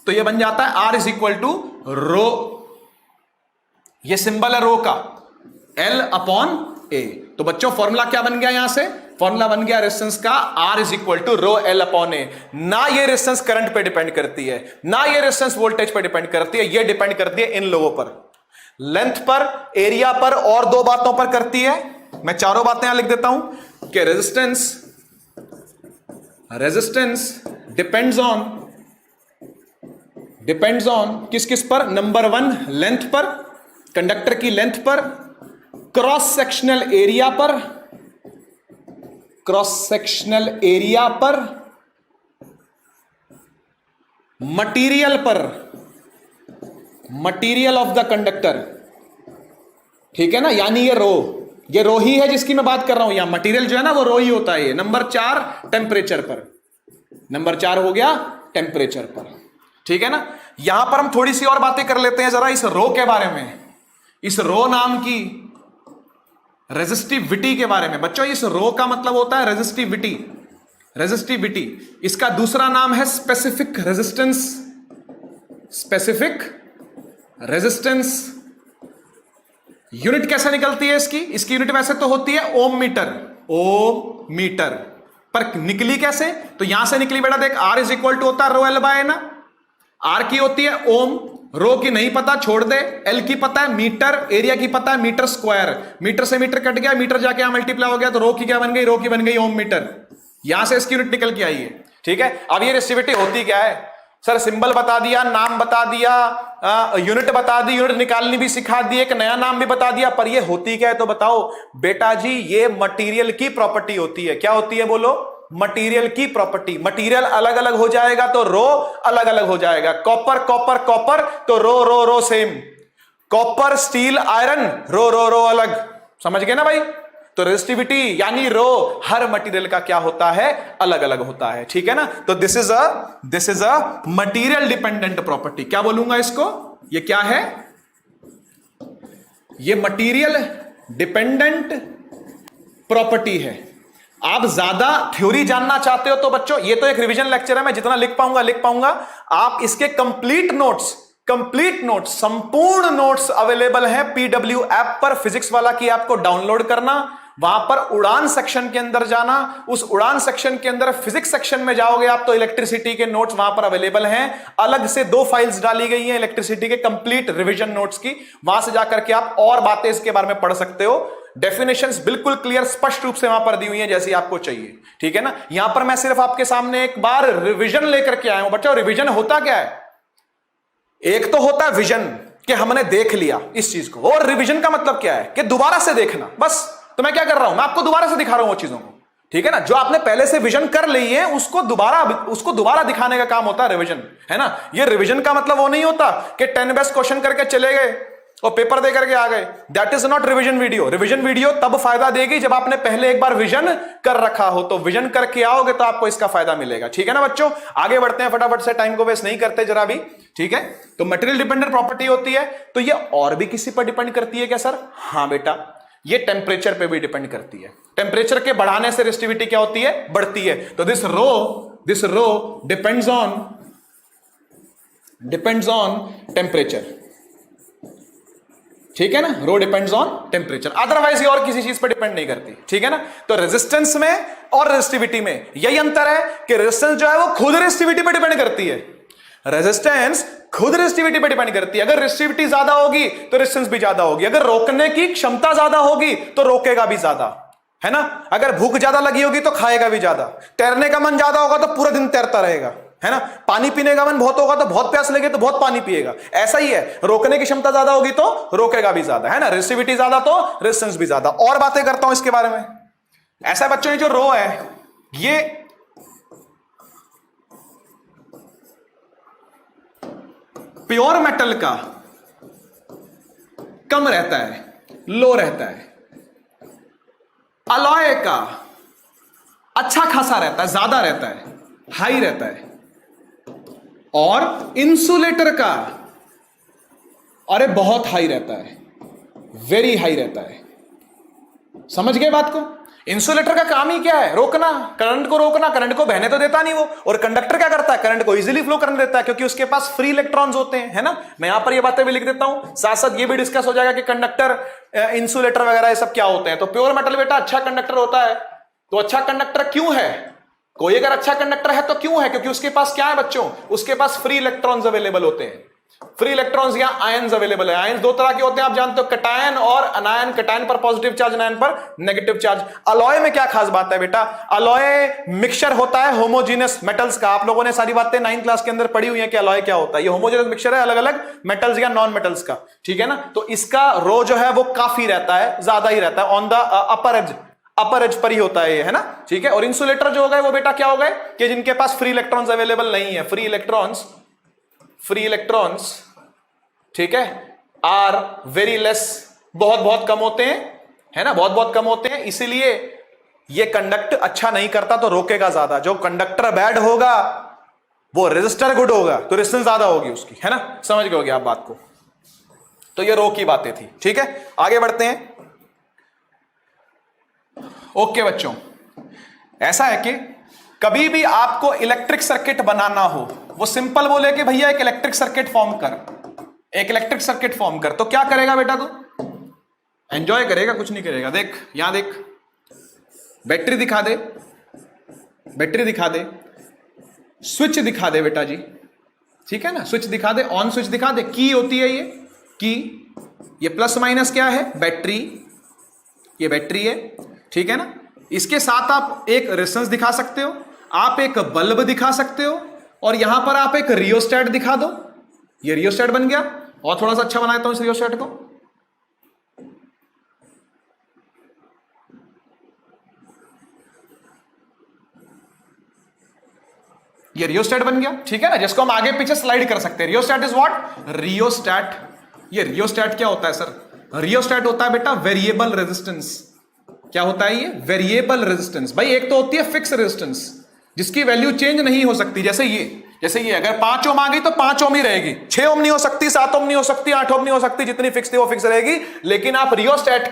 Speaker 2: तो ये बन जाता है R इज इक्वल टू रो, ये सिंबल है रो का, L अपॉन A। तो बच्चों फॉर्मूला क्या बन गया? यहां से फॉर्मूला बन गया रेजिस्टेंस का R is equal to rho L upon A। ना ये रेजिस्टेंस करंट पे डिपेंड करती है, ना ये रेजिस्टेंस वोल्टेज पे डिपेंड करती है, ये डिपेंड करती है इन लोगों पर, लेंथ पर, एरिया पर और दो बातों पर करती है। मैं चारों बातें यहां लिख देता हूं कि रेजिस्टेंस डिपेंड्स ऑन किस किस पर? नंबर 1 लेंथ पर, कंडक्टर की लेंथ पर, क्रॉस सेक्शनल एरिया पर, मटीरियल ऑफ द कंडक्टर। ठीक है ना, यानी ये रो ही है जिसकी मैं बात कर रहा हूं, यहां मटीरियल जो है ना वो रो ही होता है। नंबर 4 टेम्परेचर पर, नंबर 4 हो गया टेम्परेचर पर। ठीक है ना, यहां पर हम थोड़ी सी और बातें कर लेते हैं जरा इस रो के बारे में, इस रो नाम की रेजिस्टिविटी के बारे में। बच्चों इस रो का मतलब होता है रेजिस्टिविटी, इसका दूसरा नाम है स्पेसिफिक रेजिस्टेंस। यूनिट कैसे निकलती है इसकी यूनिट वैसे तो होती है ओम मीटर, पर निकली कैसे? तो यहां से निकली बेटा, देख R इज इक्वल टू होता है रो L बाय ना, R की होती है ओम, रो की नहीं पता छोड़ दे, L की पता है मीटर, एरिया की पता है मीटर स्क्वायर, मीटर से मीटर कट गया, मीटर जाके यहां मल्टीप्लाई हो गया, तो रो की क्या बन गई? रो की बन गई ओम मीटर। यहां से इसकी यूनिट निकल के आई है। ठीक है, अब ये रेजिस्टिविटी होती क्या है? सर सिंबल बता दिया, नाम बता दिया, यूनिट बता दी, यूनिट निकालनी भी सिखा दी, एक नया नाम भी बता दिया, पर ये होती क्या है तो बताओ बेटा जी। ये मटेरियल की प्रॉपर्टी होती है। क्या होती है बोलो? मटेरियल की प्रॉपर्टी। मटेरियल अलग अलग हो जाएगा तो रो अलग अलग हो जाएगा। कॉपर तो रो सेम, कॉपर स्टील आयरन रो अलग। समझ गए ना भाई? तो रेजिस्टिविटी यानी रो हर मटेरियल का क्या होता है? अलग अलग होता है। ठीक है ना, तो this is a material dependent property. क्या बोलूंगा इसको? ये क्या है? ये मटेरियल डिपेंडेंट प्रॉपर्टी है। आप ज्यादा थ्योरी जानना चाहते हो तो बच्चों ये तो एक रिवीजन लेक्चर है, मैं जितना लिख पाऊंगा। आप इसके कंप्लीट नोट्स संपूर्ण नोट्स अवेलेबल हैं पीडब्ल्यू ऐप पर, फिजिक्स वाला की आपको डाउनलोड करना, वहां पर उड़ान सेक्शन के अंदर जाना, उस उड़ान सेक्शन के अंदर फिजिक्स सेक्शन में जाओगे आप तो इलेक्ट्रिसिटी के नोट्स वहां पर अवेलेबल हैं। अलग से 2 फाइल्स डाली गई हैं इलेक्ट्रिसिटी के कंप्लीट रिवीजन नोट्स की, वहां से जाकर के आप और बातें इसके बारे में पढ़ सकते हो। डेफिनेशंस बिल्कुल क्लियर स्पष्ट रूप से वहां पर दी हुई है जैसी आपको चाहिए। ठीक है ना, यहां पर मैं सिर्फ आपके सामने एक बार रिवीजन लेकर के आया हूं। बच्चों रिवीजन होता क्या है? एक तो होता है विजन कि हमने देख लिया इस चीज को। और रिवीजन का मतलब क्या है कि दोबारा से देखना। बस तो मैं क्या कर रहा हूं, मैं आपको दोबारा से दिखा रहा हूं वो चीजों को, ठीक है ना। जो आपने पहले से विजन कर ली है उसको दोबारा दिखाने का काम होता है रिवीजन, है ना। ये रिवीजन का मतलब वो नहीं होता कि 10 बेस्ट क्वेश्चन करके चले गए और पेपर दे करके आ गए। That is not revision video. Revision video तब फायदा देगी जब आपने पहले एक बार विजन कर रखा हो। तो विजन करके आओगे तो आपको इसका फायदा मिलेगा, ठीक है ना बच्चों। आगे बढ़ते हैं फटाफट से, टाइम को वेस्ट नहीं करते जरा भी, ठीक है। तो मटेरियल डिपेंडेंट प्रॉपर्टी होती है, तो ये और भी किसी पर डिपेंड करती है क्या सर? हाँ बेटा, ये टेम्परेचर पे भी डिपेंड करती है। टेम्परेचर के बढ़ाने से रेसिस्टिविटी क्या होती है? बढ़ती है। तो this rho depends on temperature, ठीक है ना। Rho depends on temperature, otherwise ये और किसी चीज पर डिपेंड नहीं करती, ठीक है ना। तो रेजिस्टेंस में और रेजिस्टिविटी में यही अंतर है कि रेजिस्टेंस जो है वो खुद रेजिस्टिविटी पर डिपेंड करती है। रेजिस्टेंस खुद रेजिस्टिविटी पर डिपेंड करती है। अगर रेजिस्टिविटी ज्यादा होगी तो रेजिस्टेंस भी ज्यादा होगी। अगर रोकने की क्षमता ज्यादा होगी तो रोकेगा भी ज्यादा, है ना। अगर भूख ज्यादा लगी होगी तो खाएगा भी ज्यादा। तैरने का मन ज्यादा होगा तो पूरा दिन तैरता रहेगा, है ना। पानी पीने का मन बहुत होगा तो बहुत प्यास लगे तो बहुत पानी पिएगा। ऐसा ही है, रोकने की क्षमता ज्यादा होगी तो रोकेगा भी ज्यादा, है ना। रेजिस्टिविटी ज्यादा तो रेजिस्टेंस भी ज्यादा। और बातें करता हूं इसके बारे में। ऐसा बच्चों, ये जो रो है ये प्योर मेटल का कम रहता है, लो रहता है। अलॉय का अच्छा खासा रहता है, ज्यादा रहता है, हाई रहता है। और इंसुलेटर का अरे बहुत हाई रहता है, वेरी हाई रहता है। समझ गए बात को? इंसुलेटर का काम ही क्या है? रोकना, करंट को रोकना। करंट को बहने तो देता नहीं वो। और कंडक्टर क्या करता है? करंट को इजीली फ्लो करने देता है, क्योंकि उसके पास फ्री इलेक्ट्रॉन्स होते हैं, है ना। मैं यहां पर ये बातें भी लिख देता हूं, साथ साथ ये भी डिस्कस हो जाएगा कि कंडक्टर, इंसुलेटर वगैरह ये सब क्या होते हैं। तो प्योर मेटल बेटा अच्छा कंडक्टर होता है। तो अच्छा कंडक्टर क्यों है? कोई अगर अच्छा कंडक्टर है तो क्यों है? क्योंकि उसके पास क्या है बच्चों? उसके पास फ्री इलेक्ट्रॉन्स अवेलेबल होते हैं। फ्री इलेक्ट्रॉन्स या आयंस अवेलेबल है। आयंस दो तरह के होते हैं, आप जानते हो, कटायन और अनायन। कटायन पर पॉजिटिव चार्ज, अनायन पर नेगेटिव चार्ज। अलॉय में क्या खास बात है बेटा? अलॉय मिक्सचर होता है होमोजीनियस मेटल्स का। आप लोगों ने सारी बातें 9th क्लास के अंदर पढ़ी हुई है कि अलॉय क्या होता है। ये होमोजीनियस मिक्सचर है अलग अलग मेटल्स या नॉन मेटल्स का, ठीक है ना। तो इसका रो जो है वो काफी रहता है, ज्यादा ही रहता है, on the upper as per ही होता है ये, है ना, ठीक है। और इंसुलेटर जो हो गए वो बेटा क्या हो गए कि जिनके पास फ्री इलेक्ट्रॉन्स अवेलेबल नहीं है। फ्री इलेक्ट्रॉन्स, ठीक है, आर वेरी लेस, बहुत बहुत कम होते हैं, है ना, बहुत बहुत कम होते हैं। इसीलिए ये कंडक्ट अच्छा नहीं करता तो रोकेगा ज्यादा। जो कंडक्टर बैड होगा वो रेजिस्टर गुड होगा तो रेजिस्टेंस ज्यादा होगी उसकी, है ना। समझ गए होगे आप बात को। तो ये रो की बातें थी, ठीक है। आगे बढ़ते हैं। ओके बच्चों, ऐसा है कि कभी भी आपको इलेक्ट्रिक सर्किट बनाना हो, वो सिंपल बोले कि भैया एक इलेक्ट्रिक सर्किट फॉर्म कर, एक इलेक्ट्रिक सर्किट फॉर्म कर, तो क्या करेगा बेटा? तू एंजॉय करेगा, कुछ नहीं करेगा। देख यहां देख, बैटरी दिखा दे, बैटरी दिखा दे, स्विच दिखा दे बेटा जी, ठीक है ना। स्विच दिखा दे, ऑन स्विच दिखा दे, की होती है ये की, ये प्लस माइनस क्या है? बैटरी, ये बैटरी है, ठीक है ना। इसके साथ आप एक रेजिस्टेंस दिखा सकते हो, आप एक बल्ब दिखा सकते हो, और यहां पर आप एक रियोस्टेट दिखा दो। ये रियोस्टेट बन गया। और थोड़ा सा अच्छा बनाता हूं इस रियोस्टेट को। ये रियोस्टेट बन गया, ठीक है ना, जिसको हम आगे पीछे स्लाइड कर सकते हैं। Rheostat is what? रियोस्टेट। ये रियोस्टेट क्या होता है सर? रियोस्टेट होता है बेटा वेरिएबल रेजिस्टेंस। क्या होता है ये? Variable resistance. भाई एक तो होती है फिक्स रेजिस्टेंस जिसकी वैल्यू चेंज नहीं हो सकती, जैसे ये अगर 5 ओम आ गई तो 5 ओम ही रहेगी, 6 ओम नहीं हो सकती, 7 ओम नहीं हो सकती, 8 ओम नहीं हो सकती, जितनी फिक्स थी वो फिक्स रहेगी। लेकिन आप रियोस्टेट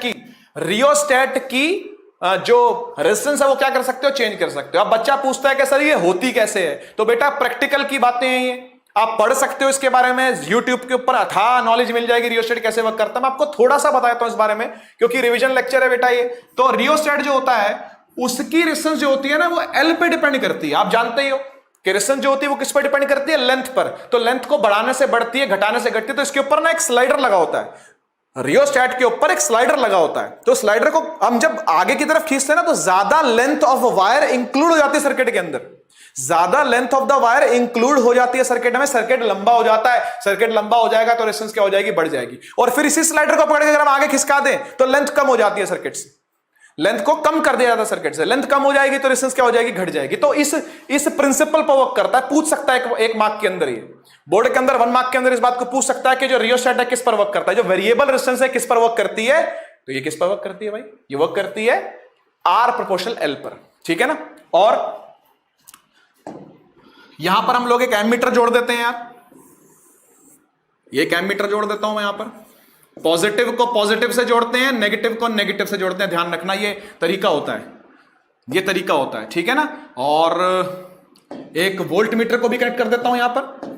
Speaker 2: की जो रेजिस्टेंस है वो क्या कर सकते हो? चेंज कर सकते हो। अब बच्चा पूछता है कि सर ये होती कैसे है? तो बेटा प्रैक्टिकल की बातें हैं ये, आप पढ़ सकते हो इसके बारे में, यूट्यूब के ऊपर अथाह नॉलेज मिल जाएगी रियोस्टेट कैसे वर्क करता है। मैं आपको थोड़ा सा बताता हूं इस बारे में, क्योंकि रिवीजन लेक्चर है बेटा ये। तो रियोस्टेट जो होता है उसकी रेजिस्टेंस जो होती है ना वो एल पे डिपेंड करती है। आप जानते ही हो कि रेजिस्टेंस जो होती है वो किस पर डिपेंड करती है? लेंथ पर। तो लेंथ को बढ़ाने से बढ़ती है, घटाने से घटती है। तो इसके ऊपर ना एक स्लाइडर लगा होता है, रियोस्टैट के ऊपर एक स्लाइडर लगा होता है, तो स्लाइडर को हम जब आगे की तरफ खींचते हैं ना, तो ज्यादा लेंथ ऑफ वायर इंक्लूड हो जाती है सर्किट के अंदर, ज्यादा length of the wire include हो जाती है सर्किट में, सर्किट लंबा हो जाता है, सर्किट लंबा हो जाएगा तो रेजिस्टेंस क्या हो जाएगी, बढ़ जाएगी। और फिर इसी स्लाइडर को पकड़ के अगर हम आगे खिसका दें तो लेंथ कम हो जाती है सर्किट से, लेंथ को कम कर दिया जाता है सर्किट से, लेंथ कम हो जाएगी तो रेजिस्टेंस क्या हो जाएगी, घट जाएगी। तो इस प्रिंसिपल पर वर्क करता है। पूछ सकता है एक मार्क के अंदर, ये बोर्ड के अंदर 1 मार्क के अंदर इस बात को पूछ सकता है कि जो रियोस्टैट है किस पर वर्क करता है, जो वेरिएबल रेजिस्टेंस है किस पर वर्क करती है, तो ये किस पर वर्क करती है भाई, ये वर्क करती है R प्रोपोर्शनल L पर, ठीक है ना। और यहां पर हम लोग एक एमीटर जोड़ देते हैं यार, ये एक एमीटर जोड़ देता हूं मैं यहां पर, पॉजिटिव को पॉजिटिव से जोड़ते हैं, नेगेटिव को नेगेटिव से जोड़ते हैं, ध्यान रखना ये तरीका होता है, ये तरीका होता है, ठीक है ना। और एक वोल्ट मीटर को भी कनेक्ट कर देता हूं यहां पर,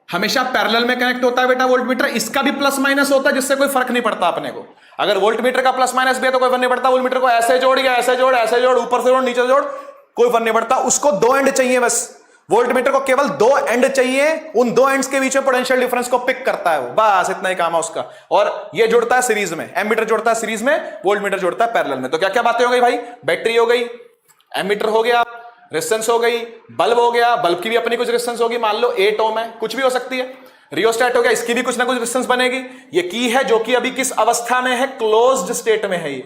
Speaker 2: हमेशा पैरेलल में कनेक्ट होता है बेटा वोल्ट मीटर, इसका भी प्लस माइनस होता है जिससे कोई फर्क नहीं पड़ता अपने को। अगर वोल्ट मीटर का प्लस माइनस भी है तो कोई फर्क नहीं पड़ता, वोल्ट मीटर को ऐसे जोड़ या ऐसे जोड़, ऐसे जोड़, ऊपर से जोड़, नीचे से जोड़, कोई फर्क नहीं पड़ता, उसको 2 एंड चाहिए बस। वोल्ट मीटर को केवल 2 एंड चाहिए, उन 2 एंड्स के बीच में पोटेंशियल डिफरेंस को पिक करता है वो, बस इतना ही काम है उसका। और ये जुड़ता है सीरीज में, एमीटर जुड़ता है सीरीज में, वोल्ट मीटर जुड़ता है पैरेलल में। तो क्या क्या बातें हो गई भाई, बैटरी हो गई, एमीटर हो गया, रेजिस्टेंस हो गई, बल्ब हो गया, बल्ब की भी अपनी कुछ रेजिस्टेंस होगी, मान लो 8 ओम है, कुछ भी हो सकती है। रियोस्टैट हो गया, इसकी भी कुछ ना कुछ रेजिस्टेंस बनेगी। ये की है जो कि अभी किस अवस्था में है, क्लोज्ड स्टेट में है, ये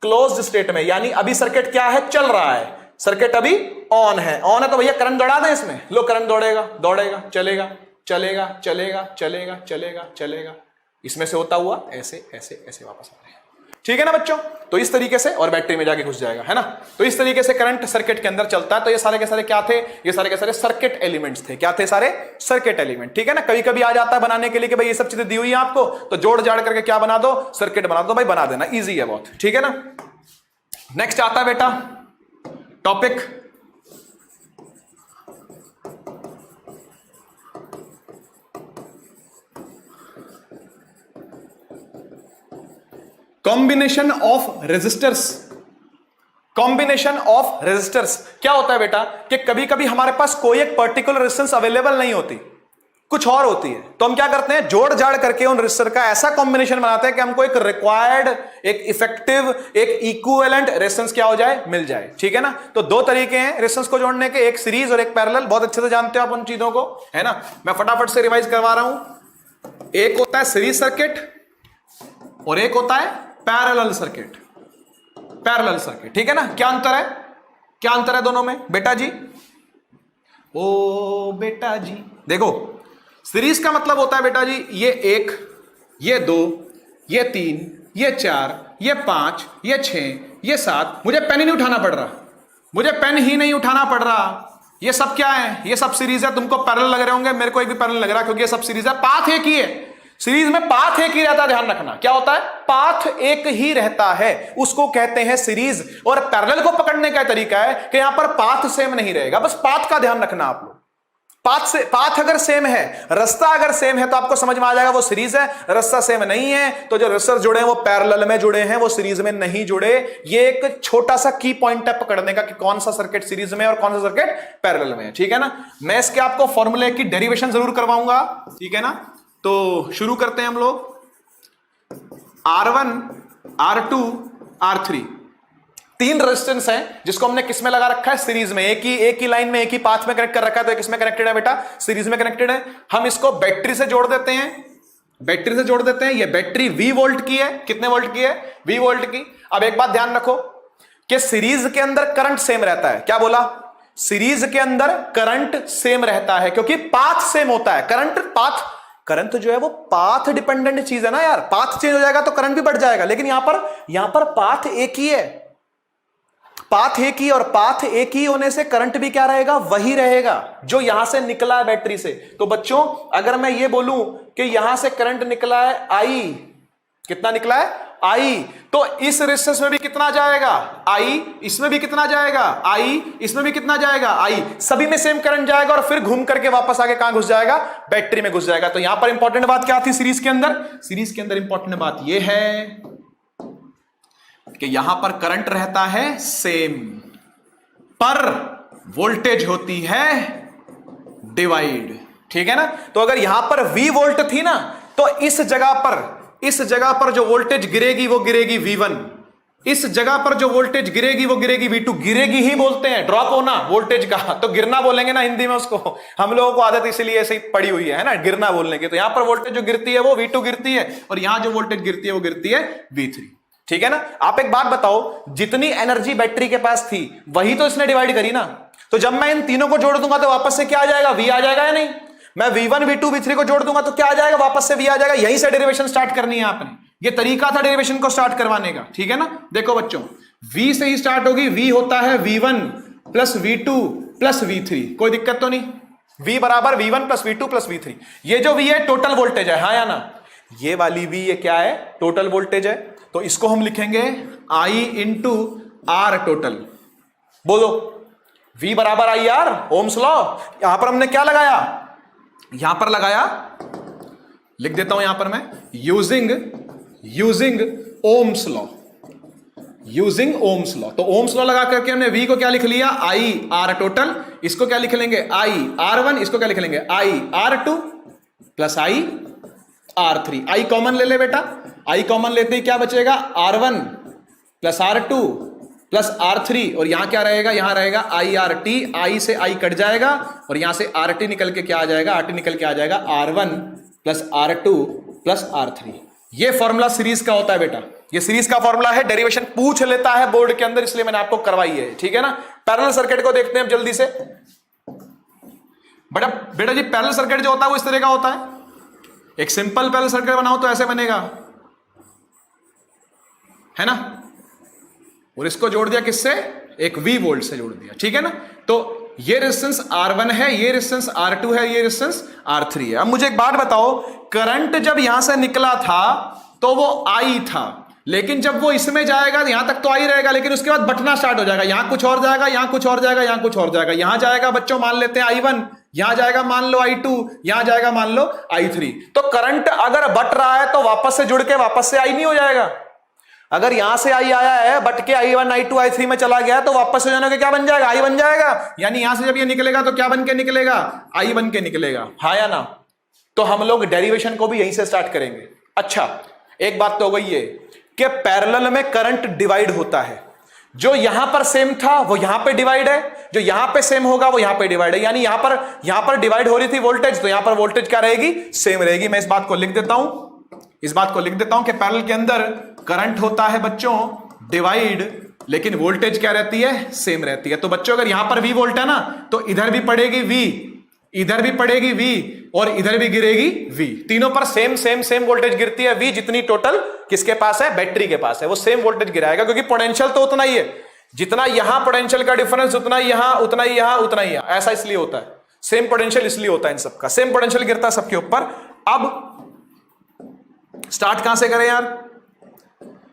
Speaker 2: क्लोज्ड स्टेट में, यानी अभी सर्किट क्या है, चल रहा है, सर्किट अभी ऑन है। ऑन है तो भैया करंट दौड़ा दें इसमें, लो करंट दौड़ेगा, दौड़ेगा, चलेगा, चलेगा, चलेगा, चलेगा, चलेगा, चलेगा, इसमें से होता हुआ ऐसे ऐसे ऐसे वापस आ रहा है, ठीक है ना बच्चों। तो इस तरीके से, और बैटरी में जाके घुस जाएगा, है ना। तो इस तरीके से करंट सर्किट के अंदर चलता है। तो ये सारे के सारे क्या थे, ये सारे के सारे सर्किट एलिमेंट्स थे। क्या थे, सारे सर्किट एलिमेंट, ठीक है ना। कभी कभी आ जाता है बनाने के लिए कि भाई ये सब चीजें दी हुई है आपको, तो जोड़ जाड़ करके क्या बना दो, सर्किट बना दो, भाई बना देना, ईजी है बहुत, ठीक है ना। नेक्स्ट आता है बेटा topic combination of resistors. Combination of resistors क्या होता है बेटा, कि कभी कभी हमारे पास कोई एक पर्टिकुलर रेजिस्टेंस अवेलेबल नहीं होती, कुछ और होती है, तो हम क्या करते हैं, जोड़ जाड़ करके उन रेजिस्टर का ऐसा कॉम्बिनेशन बनाते हैं कि हमको एक रिक्वायर्ड, एक इफेक्टिव, एक इक्विवेलेंट रेजिस्टेंस क्या हो जाए, मिल जाए, ठीक है ना। तो 2 तरीके हैं रेजिस्टेंस को जोड़ने के, एक सीरीज और एक पैरेलल। बहुत अच्छे से जानते हो आप उन चीजों को, है ना। मैं फटाफट से रिवाइज करवा रहा हूं। एक होता है सीरीज सर्किट और एक होता है पैरेलल सर्किट, पैरेलल सर्किट, ठीक है ना। क्या अंतर है, क्या अंतर है दोनों में बेटा जी, ओ बेटा जी देखो, सीरीज का मतलब होता है बेटा जी, ये 1, ये 2, ये 3, ये 4, ये 5, ये 6, ये 7, मुझे पेन ही नहीं उठाना पड़ रहा, मुझे पेन ही नहीं उठाना पड़ रहा। ये सब क्या है, ये सब सीरीज है। तुमको पैरेलल लग रहे होंगे, मेरे को एक भी पैरेलल लग रहा क्योंकि ये सब सीरीज है, पाथ एक ही है। सीरीज में पाथ एक ही रहता है, ध्यान रखना। क्या होता है, पाथ एक ही रहता है, उसको कहते हैं सीरीज। और पैरेलल को पकड़ने का तरीका है कि यहां पर पाथ सेम नहीं रहेगा, बस पाथ का ध्यान रखना आप लोग। पाथ अगर सेम है, रास्ता अगर सेम है तो आपको समझ में आ जाएगा वो सीरीज है। रास्ता सेम नहीं है तो जो रेजिस्टर जुड़े हैं वो पैरेलल में जुड़े हैं, वो सीरीज में नहीं जुड़े। ये एक छोटा सा की पॉइंट है पकड़ने का कि कौन सा सर्किट सीरीज में और कौन सा सर्किट पैरेलल में है, ठीक है ना। मैं इसके आपको फॉर्मूले की डेरिवेशन जरूर करवाऊंगा, ठीक है ना। तो शुरू करते हैं हम लोग। R1, R2, R3 3 रेजिस्टेंस हैं जिसको हमने किस में लगा रखा है, सीरीज में। एक ही लाइन में, एक ही पाथ में कनेक्ट कर रखा है, तो किस में कनेक्टेड है बेटा, सीरीज में कनेक्टेड है। हम इसको बैटरी से जोड़ देते हैं, बैटरी से जोड़ देते हैं। ये बैटरी V वोल्ट की है, कितने वोल्ट की है, V वोल्ट की। अब एक बात ध्यान रखो कि सीरीज के अंदर करंट सेम रहता है। क्या बोला, सीरीज के अंदर करंट सेम रहता है क्योंकि पाथ सेम होता है। करंट जो है वो पाथ डिपेंडेंट चीज है ना यार, पाथ चेंज हो जाएगा तो करंट भी बढ़ जाएगा, लेकिन यहां पर पाथ एक ही है, पाथ एक ही, और पाथ एक ही होने से करंट भी क्या रहेगा, वही रहेगा जो यहां से निकला है बैटरी से। तो बच्चों अगर मैं ये बोलूं कि यहां से करंट निकला है I, कितना निकला है I, तो इस रेजिस्टेंस में भी कितना जाएगा I, इसमें भी कितना जाएगा I, इसमें भी कितना जाएगा I, सभी में सेम करंट जाएगा और फिर घूम करके वापस आके कहां घुस जाएगा, बैटरी में घुस जाएगा। तो यहां पर इंपॉर्टेंट बात क्या थी सीरीज के अंदर, सीरीज के अंदर इंपॉर्टेंट बात यह है कि यहां पर करंट रहता है सेम, पर वोल्टेज होती है डिवाइड, ठीक है ना। तो अगर यहां पर V वोल्ट थी ना, तो इस जगह पर जो वोल्टेज गिरेगी वो गिरेगी V1, इस जगह पर जो वोल्टेज गिरेगी वो गिरेगी V2। गिरेगी ही बोलते हैं, ड्रॉप होना वोल्टेज का, तो गिरना बोलेंगे ना हिंदी में उसको। हम लोगों को आदत इसलिए ऐसे ही पड़ी हुई है ना, गिरना बोलने की। तो यहां पर वोल्टेज जो गिरती है वो V2 गिरती है, और यहां जो वोल्टेज गिरती है वो गिरती है V3। ठीक है ना। आप एक बात बताओ, जितनी एनर्जी बैटरी के पास थी वही तो इसने डिवाइड करी ना। तो जब मैं इन तीनों को जोड़ दूंगा तो वापस से क्या आ जाएगा, V आ जाएगा या नहीं। मैं V1 V2 V3 को जोड़ दूंगा तो क्या आ जाएगा, वापस से V आ जाएगा। यहीं से डेरिवेशन स्टार्ट करनी है आपने, ये तरीका था डेरिवेशन को स्टार्ट करवाने का। ठीक है ना। देखो बच्चों, V से ही स्टार्ट होगी। V होता है V1 plus V2 plus V3, कोई दिक्कत तो नहीं। V बराबर V1 plus V2 plus V3। ये जो V है टोटल वोल्टेज है, हाँ या ना। ये वाली V ये क्या है, टोटल वोल्टेज है। तो इसको हम लिखेंगे I इंटू R टोटल। बोलो, V बराबर आई आर, ओम्स लॉ। यहां पर हमने क्या लगाया, यहां पर लगाया, लिख देता हूं यहां पर मैं, using Ohm's law, using Ohm's law. तो ओम्स लॉ लगा करके हमने V को क्या लिख लिया, आई आर टोटल। इसको क्या लिख लेंगे, आई R1। इसको क्या लिख लेंगे, आई R2 प्लस आई R3। आई कॉमन ले ले बेटा, आई कॉमन लेते ही क्या बचेगा, R1 plus R2 plus R3, और यहां क्या रहेगा, यहां रहेगा IRT। आई से आई कट जाएगा और यहां से RT निकल के क्या आ जाएगा, RT निकल के आ जाएगा R1 plus R2 plus R3। ये फॉर्मूला सीरीज का होता है बेटा, ये सीरीज का फॉर्मूला है। डेरिवेशन पूछ लेता है बोर्ड के अंदर, इसलिए मैंने आपको करवाई है। ठीक है ना। पैरेलल सर्किट को देखते हैं अब जल्दी से। बेटा जी, पैरेलल सर्किट जो होता है वो इस तरह का होता है। एक सिंपल पैरेलल सर्किट बनाओ तो ऐसे बनेगा, है ना। और इसको जोड़ दिया किससे, एक V वोल्ट से जोड़ दिया। ठीक है ना। तो ये रेजिस्टेंस R1 है, ये रेजिस्टेंस R2 है, ये रेजिस्टेंस R3 है। अब मुझे एक बात बताओ, करंट जब यहां से निकला था तो वो I था, लेकिन जब वो इसमें जाएगा यहां तक तो I रहेगा, लेकिन उसके बाद बटना स्टार्ट हो जाएगा। यहां कुछ और जाएगा, यहां कुछ और जाएगा, यहां कुछ और जाएगा। यहां जाएगा बच्चों, मान लेते हैं I1, यहां जाएगा मान लो I2, यहां जाएगा मान लो I3। तो करंट अगर बट रहा है तो वापस से जुड़ के वापस से I नहीं हो जाएगा। अगर यहां से I आया है, बट के I1 I2 I3 में चला गया तो वापस से जाने के क्या बन जाएगा, I बन जाएगा। यानी यहां से जब ये निकलेगा तो क्या बन के निकलेगा, I बन के निकलेगा, हाँ या ना। तो हम लोग डेरिवेशन को भी यहीं से स्टार्ट करेंगे। अच्छा, एक बात तो हो गई है कि पैरेलल में करंट डिवाइड होता है। जो यहां पर सेम था वो यहां पे डिवाइड है, जो यहां पे सेम होगा वो यहां पे डिवाइड है। यानी यहां पर डिवाइड हो रही थी वोल्टेज, तो यहां पर वोल्टेज क्या रहेगी, सेम रहेगी। मैं इस बात को लिख देता हूं, कि पैरेलल के अंदर करंट होता है बच्चों डिवाइड, लेकिन वोल्टेज क्या रहती है, सेम रहती है। तो बच्चों अगर यहां पर V वोल्ट है ना, तो इधर भी पड़ेगी V, इधर भी पड़ेगी V, और इधर भी गिरेगी V। तीनों पर सेम वोल्टेज गिरती है। V जितनी टोटल किसके पास है, बैटरी के पास है, वो सेम वोल्टेज गिराएगा, क्योंकि पोटेंशियल तो उतना ही है। जितना यहां पोटेंशियल का डिफरेंस उतना ही यहां, उतना ही यहां, उतना ही यहां। ऐसा इसलिए होता है, सेम पोटेंशियल इसलिए होता है, इन सबका सेम पोटेंशियल गिरता है सबके ऊपर। अब स्टार्ट कहां से करें यार,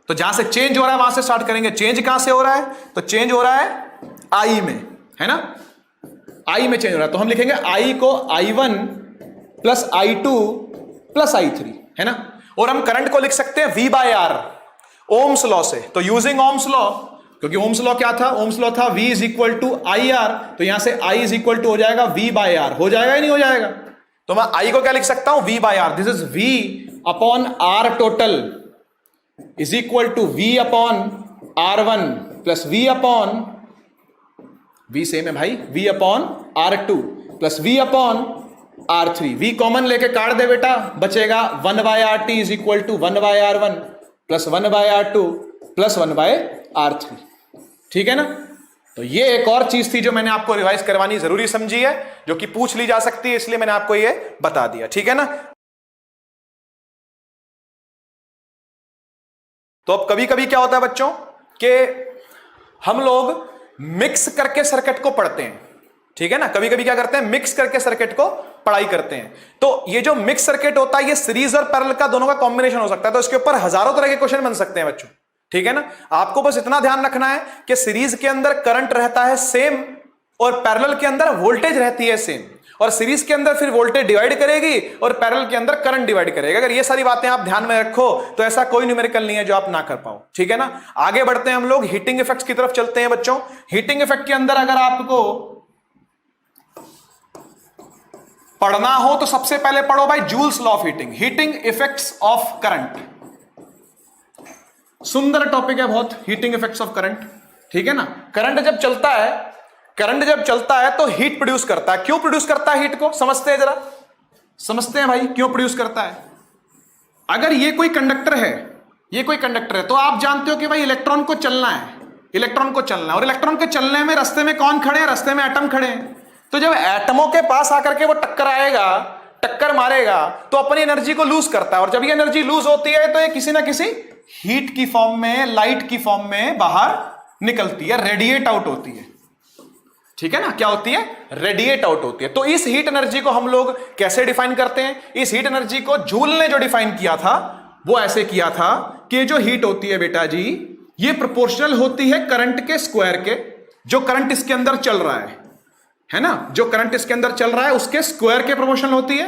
Speaker 2: तो जहां से चेंज हो रहा है वहां से स्टार्ट करेंगे। चेंज कहां से हो रहा है, तो चेंज हो रहा है I में, है ना। I में चेंज हो रहा है, तो हम लिखेंगे I को I1 plus I2 plus I3, है ना। और हम करंट को लिख सकते हैं V by R, Ohm's law से। तो यूजिंग ओम्स लॉ, क्योंकि ओम्स लॉ क्या था, ओम्स लॉ था V is equal to IR, तो यहां से I इज इक्वल टू हो जाएगा V बाय R। हो जाएगा या नहीं हो जाएगा। तो मैं I को क्या लिख सकता हूं, V by R। This is V upon R total is equal to V upon R1 plus V upon, V same है भाई, V upon R2 plus V upon R3। V common लेके काट दे बेटा, बचेगा 1 by RT is equal to 1 by R1 plus 1 by R2 plus 1 by R3। ठीक है ना। तो ये एक और चीज थी जो मैंने आपको रिवाइज करवानी जरूरी समझी है, जो कि पूछ ली जा सकती है, इसलिए मैंने आपको ये बता दिया। ठीक है ना। तो अब कभी कभी क्या होता है बच्चों कि हम लोग मिक्स करके सर्किट को पढ़ते हैं। ठीक है ना। कभी कभी क्या करते हैं, मिक्स करके सर्किट को पढ़ाई करते हैं। तो ये जो मिक्स सर्किट होता है, ये सीरीज और पैरेलल का दोनों का कॉम्बिनेशन हो सकता है। तो इसके ऊपर हजारों तरह के क्वेश्चन बन सकते हैं बच्चों। ठीक है ना। आपको बस इतना ध्यान रखना है कि सीरीज के अंदर करंट रहता है सेम, और पैरेलल के अंदर वोल्टेज रहती है सेम, और सीरीज के अंदर फिर वोल्टेज डिवाइड करेगी और पैरेलल के अंदर करंट डिवाइड करेगा। अगर ये सारी बातें आप ध्यान में रखो तो ऐसा कोई न्यूमेरिकल नहीं है जो आप ना कर पाओ। ठीक है ना। आगे बढ़ते हैं हम लोग, हीटिंग इफेक्ट्स की तरफ चलते हैं बच्चों। हीटिंग इफेक्ट के अंदर अगर आपको पढ़ना हो तो सबसे पहले पढ़ो भाई joules law of heating, heating effects of current. सुंदर टॉपिक है बहुत, हीटिंग इफेक्ट्स ऑफ करंट। ठीक है ना, करंट जब चलता है तो हीट प्रोड्यूस करता है। क्यों प्रोड्यूस करता है हीट को, समझते हैं जरा, समझते हैं भाई क्यों प्रोड्यूस करता है। अगर ये कोई कंडक्टर है तो आप जानते हो कि भाई इलेक्ट्रॉन को चलना है, और इलेक्ट्रॉन के चलने में रास्ते में कौन खड़े हैं, रास्ते में एटम खड़े हैं। तो जब एटमों के पास आकर के वो टक्कर मारेगा तो अपनी एनर्जी को लूज करता है, और जब ये एनर्जी लूज होती है तो ये किसी ना किसी हीट की फॉर्म में, लाइट की फॉर्म में बाहर निकलती है, रेडिएट आउट होती है। ठीक है ना, क्या होती है, रेडिएट आउट होती है। तो इस हीट एनर्जी को हम लोग कैसे डिफाइन करते हैं, इस हीट एनर्जी को जूल ने जो डिफाइन किया था वो ऐसे किया था कि जो हीट होती है बेटा जी, ये प्रोपोर्शनल होती है करंट के स्क्वायर के। जो करंट इसके अंदर चल रहा है ना, जो करंट इसके अंदर चल रहा है उसके स्क्वायर के प्रोपोर्शनल होती है,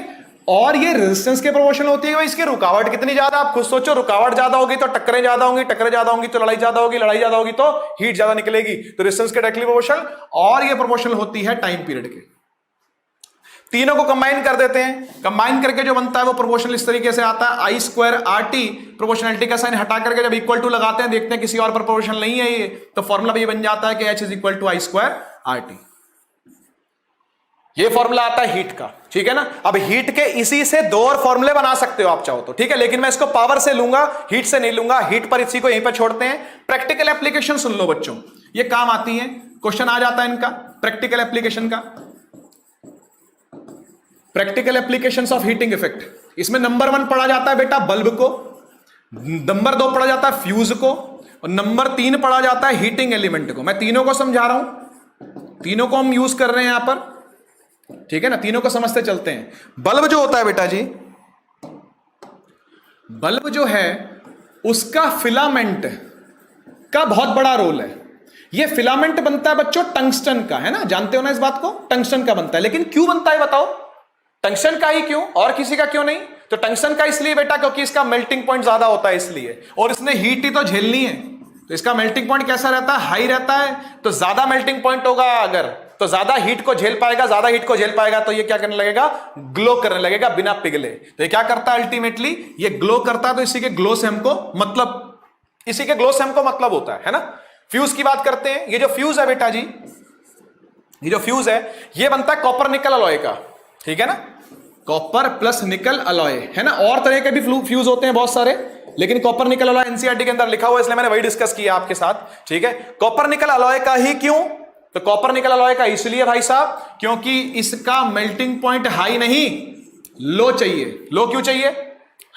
Speaker 2: और ये रेजिस्टेंस के प्रोपोर्शनल होती है। इसकी रुकावट कितनी ज्यादा, आप खुद सोचो, रुकावट ज्यादा होगी तो टक्करें ज्यादा होंगी, टक्करें ज्यादा होंगी तो लड़ाई ज्यादा होगी, लड़ाई ज्यादा होगी तो हीट ज्यादा निकलेगी। तो रेजिस्टेंस के डायरेक्टली प्रोपोर्शनल, और ये प्रोपोर्शनल होती है टाइम पीरियड के। तीनों को कंबाइन कर देते हैं, कंबाइन करके जो बनता है वो प्रोपोर्शनल इस तरीके से आता है, आई स्क्वायर आर टी। प्रोपोर्शनलिटी का साइन हटा करके जब इक्वल टू लगाते हैं, देखते हैं किसी और पर प्रोपोर्शनल नहीं है ये, तो फॉर्मूला भी बन जाता है कि H is equal to I square R T. ये फॉर्मूला आता है हीट का। ठीक है ना, अब हीट के इसी से दो और फॉर्मूले बना सकते हो आप चाहो तो, ठीक है, लेकिन मैं इसको पावर से लूंगा, हीट से नहीं लूंगा। हीट पर इसी को यहीं पर छोड़ते हैं। प्रैक्टिकल एप्लीकेशन सुन लो बच्चों, ये काम आती है, क्वेश्चन आ जाता है इनका प्रैक्टिकल एप्लीकेशन का। Practical applications of heating effect, इसमें नंबर 1 पढ़ा जाता है बेटा बल्ब को, नंबर 2 पढ़ा जाता है फ्यूज को, और नंबर 3 पढ़ा जाता है हीटिंग एलिमेंट को। मैं तीनों को समझा रहा हूं, तीनों को हम यूज कर रहे हैं यहां पर। ठीक है ना, तीनों को समझते चलते हैं। बल्ब जो होता है बेटा जी, बल्ब जो है उसका फिलामेंट का बहुत बड़ा रोल है। ये फिलामेंट बनता है बच्चों टंगस्टन का, है ना, जानते हो ना इस बात को, टंगस्टन का बनता है। लेकिन क्यों बनता है बताओ, टंगस्टन का ही क्यों, और किसी का क्यों नहीं? तो टंगस्टन का इसलिए बेटा क्योंकि इसका मेल्टिंग पॉइंट ज्यादा होता है इसलिए, और इसने हीट ही तो झेलनी है, तो इसका मेल्टिंग पॉइंट कैसा रहता है, हाई रहता है। तो ज्यादा मेल्टिंग पॉइंट होगा अगर, तो ज्यादा हीट को झेल पाएगा, ज्यादा हीट को झेल पाएगा तो ये क्या करने लगेगा, ग्लो करने लगेगा बिना पिघले। तो ये क्या करता है अल्टीमेटली, ये ग्लो करता है। तो इसी के ग्लो से हमको मतलब, इसी के ग्लो से हमको मतलब होता है ना। फ्यूज की बात करते हैं, ये जो फ्यूज है बेटा जी, ये जो फ्यूज है ये बनता है कॉपर निकल अलॉय का। ठीक है ना, कॉपर प्लस निकल अलॉय, है ना। और तरह के भी फ्यूज होते हैं बहुत सारे, लेकिन कॉपर निकल अलॉय एनसीईआरटी के अंदर लिखा हुआ है इसलिए मैंने वही डिस्कस किया आपके साथ। ठीक है, कॉपर निकल अलॉय का ही क्यों, तो कॉपर निकल अलॉय का इसलिए भाई साहब क्योंकि इसका मेल्टिंग पॉइंट हाई नहीं लो चाहिए। लो क्यों चाहिए,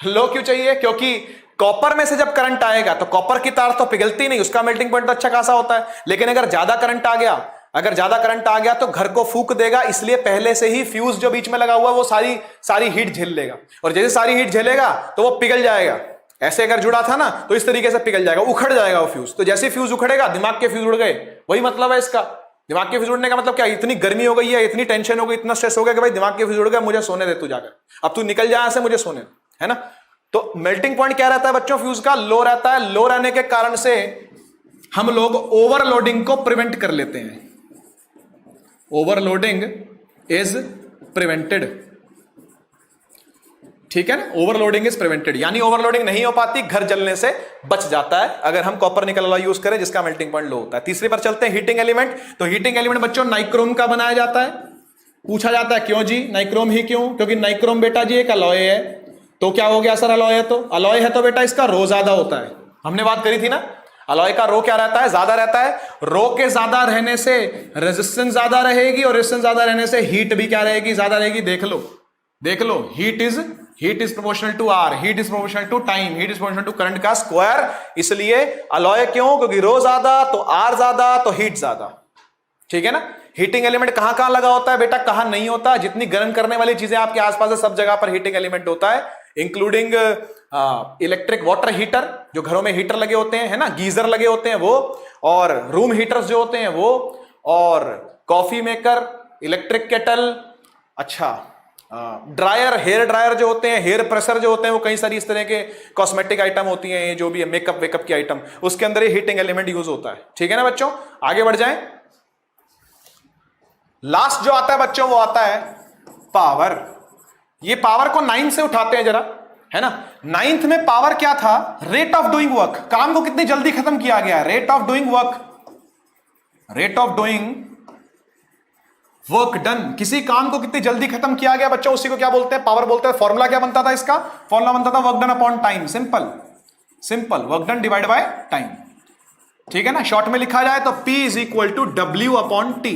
Speaker 2: लो क्यों चाहिए, क्योंकि कॉपर में से जब करंट आएगा तो कॉपर की तार तो पिघलती नहीं, उसका मेल्टिंग पॉइंट तो अच्छा खासा होता है। लेकिन अगर ज्यादा करंट आ गया, अगर ज्यादा करंट आ गया तो घर को फूंक देगा, इसलिए पहले से ही फ्यूज जो बीच में लगा हुआ वो सारी हीट झेल लेगा, और जैसे सारी हीट झेलेगा तो वो पिघल जाएगा। ऐसे अगर जुड़ा था ना तो इस तरीके से पिघल जाएगा, उखड़ जाएगा वो फ्यूज। तो जैसे फ्यूज उखड़ेगा, दिमाग के फ्यूज उड़ गए, वही मतलब है इसका। दिमाग के फ्यूज उड़ने का मतलब क्या, इतनी गर्मी हो गई है, इतनी टेंशन हो गई, इतना स्ट्रेस हो गया कि भाई दिमाग के फ्यूज उड़ गए, मुझे सोने दे तू जाकर, अब तू निकल जा ऐसे, मुझे सोने, है ना। तो मेल्टिंग पॉइंट क्या रहता है बच्चों फ्यूज का, लो रहता है। लो रहने के कारण से हम लोग ओवरलोडिंग को प्रिवेंट कर लेते हैं। Overloading is prevented. ठीक है ना, ओवरलोडिंग इज प्रिवेंटेड, यानी ओवरलोडिंग नहीं हो पाती, घर जलने से बच जाता है अगर हम कॉपर निकल अलॉय यूज करें जिसका मेल्टिंग पॉइंट लो होता है। तीसरे पर चलते हैं, हीटिंग एलिमेंट। तो हीटिंग एलिमेंट बच्चों नाइक्रोम का बनाया जाता है। पूछा जाता है क्यों जी नाइक्रोम ही क्यों, क्योंकि नाइक्रोम बेटा जी एक अलॉय है। तो क्या हो गया सर, अलॉय है तो अलॉय है तो बेटा इसका रो ज्यादा होता है। हमने बात करी थी ना, अलॉय का रो क्या रहता है, ज्यादा रहता है। रो के ज्यादा रहने से रेजिस्टेंस ज्यादा रहेगी, और रेजिस्टेंस ज्यादा रहने से हीट भी क्या रहेगी, ज्यादा रहेगी। देख लो देख लो, heat is proportional to R, heat is proportional to time, heat is proportional to current का स्क्वायर। इसलिए अलॉय क्यों, क्योंकि रो ज्यादा तो आर ज्यादा तो हीट ज्यादा। ठीक है ना। हीटिंग एलिमेंट कहां कहां लगा होता है बेटा, कहां नहीं होता। जितनी गर्म करने वाली चीजें आपके आसपास है सब जगह पर हीटिंग एलिमेंट होता है, इंक्लूडिंग इलेक्ट्रिक वाटर हीटर, जो घरों में हीटर लगे होते हैं, है ना, गीजर लगे होते हैं वो, और रूम हीटर्स जो होते हैं वो, और कॉफी मेकर, इलेक्ट्रिक केटल, अच्छा ड्रायर, हेयर ड्रायर जो होते हैं, हेयर प्रेशर जो होते हैं, वो कई सारी इस तरह के कॉस्मेटिक आइटम होती हैं, जो भी है मेकअप वेकअप की आइटम, उसके अंदर ये हीटिंग एलिमेंट यूज होता है। ठीक है ना बच्चों, आगे बढ़ जाएं। लास्ट जो आता है बच्चों वो आता है पावर। ये पावर को 9 से उठाते हैं जरा, है ना। 9th में पावर क्या था? रेट ऑफ डूइंग वर्क, काम को कितनी जल्दी खत्म किया गया, rate of doing work, rate of doing work done, किसी काम को कितनी जल्दी खत्म किया गया बच्चों, उसी को क्या बोलते हैं? पावर बोलते हैं। फॉर्मूला क्या बनता था इसका? फॉर्मूला बनता था work done upon time, simple simple, work done divide by time, ठीक है ना। शॉर्ट में लिखा जाए तो P is equal to W upon T,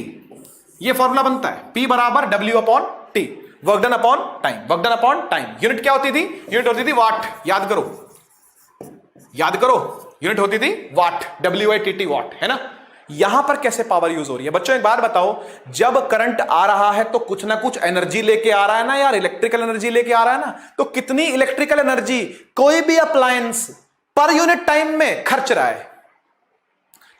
Speaker 2: ये फॉर्मूला बनता है, P बराबर W upon T, work done upon time, work done upon time. Unit क्या होती थी? यूनिट होती थी वाट, याद करो, याद करो, यूनिट होती थी वाट, WATT वाट, है ना। यहां पर कैसे पावर यूज हो रही है बच्चों, एक बात बताओ, जब करंट आ रहा है तो कुछ ना कुछ एनर्जी लेके आ रहा है ना यार, इलेक्ट्रिकल एनर्जी लेके आ रहा है ना। तो कितनी इलेक्ट्रिकल एनर्जी कोई भी अप्लायंस पर यूनिट टाइम में खर्च रहा है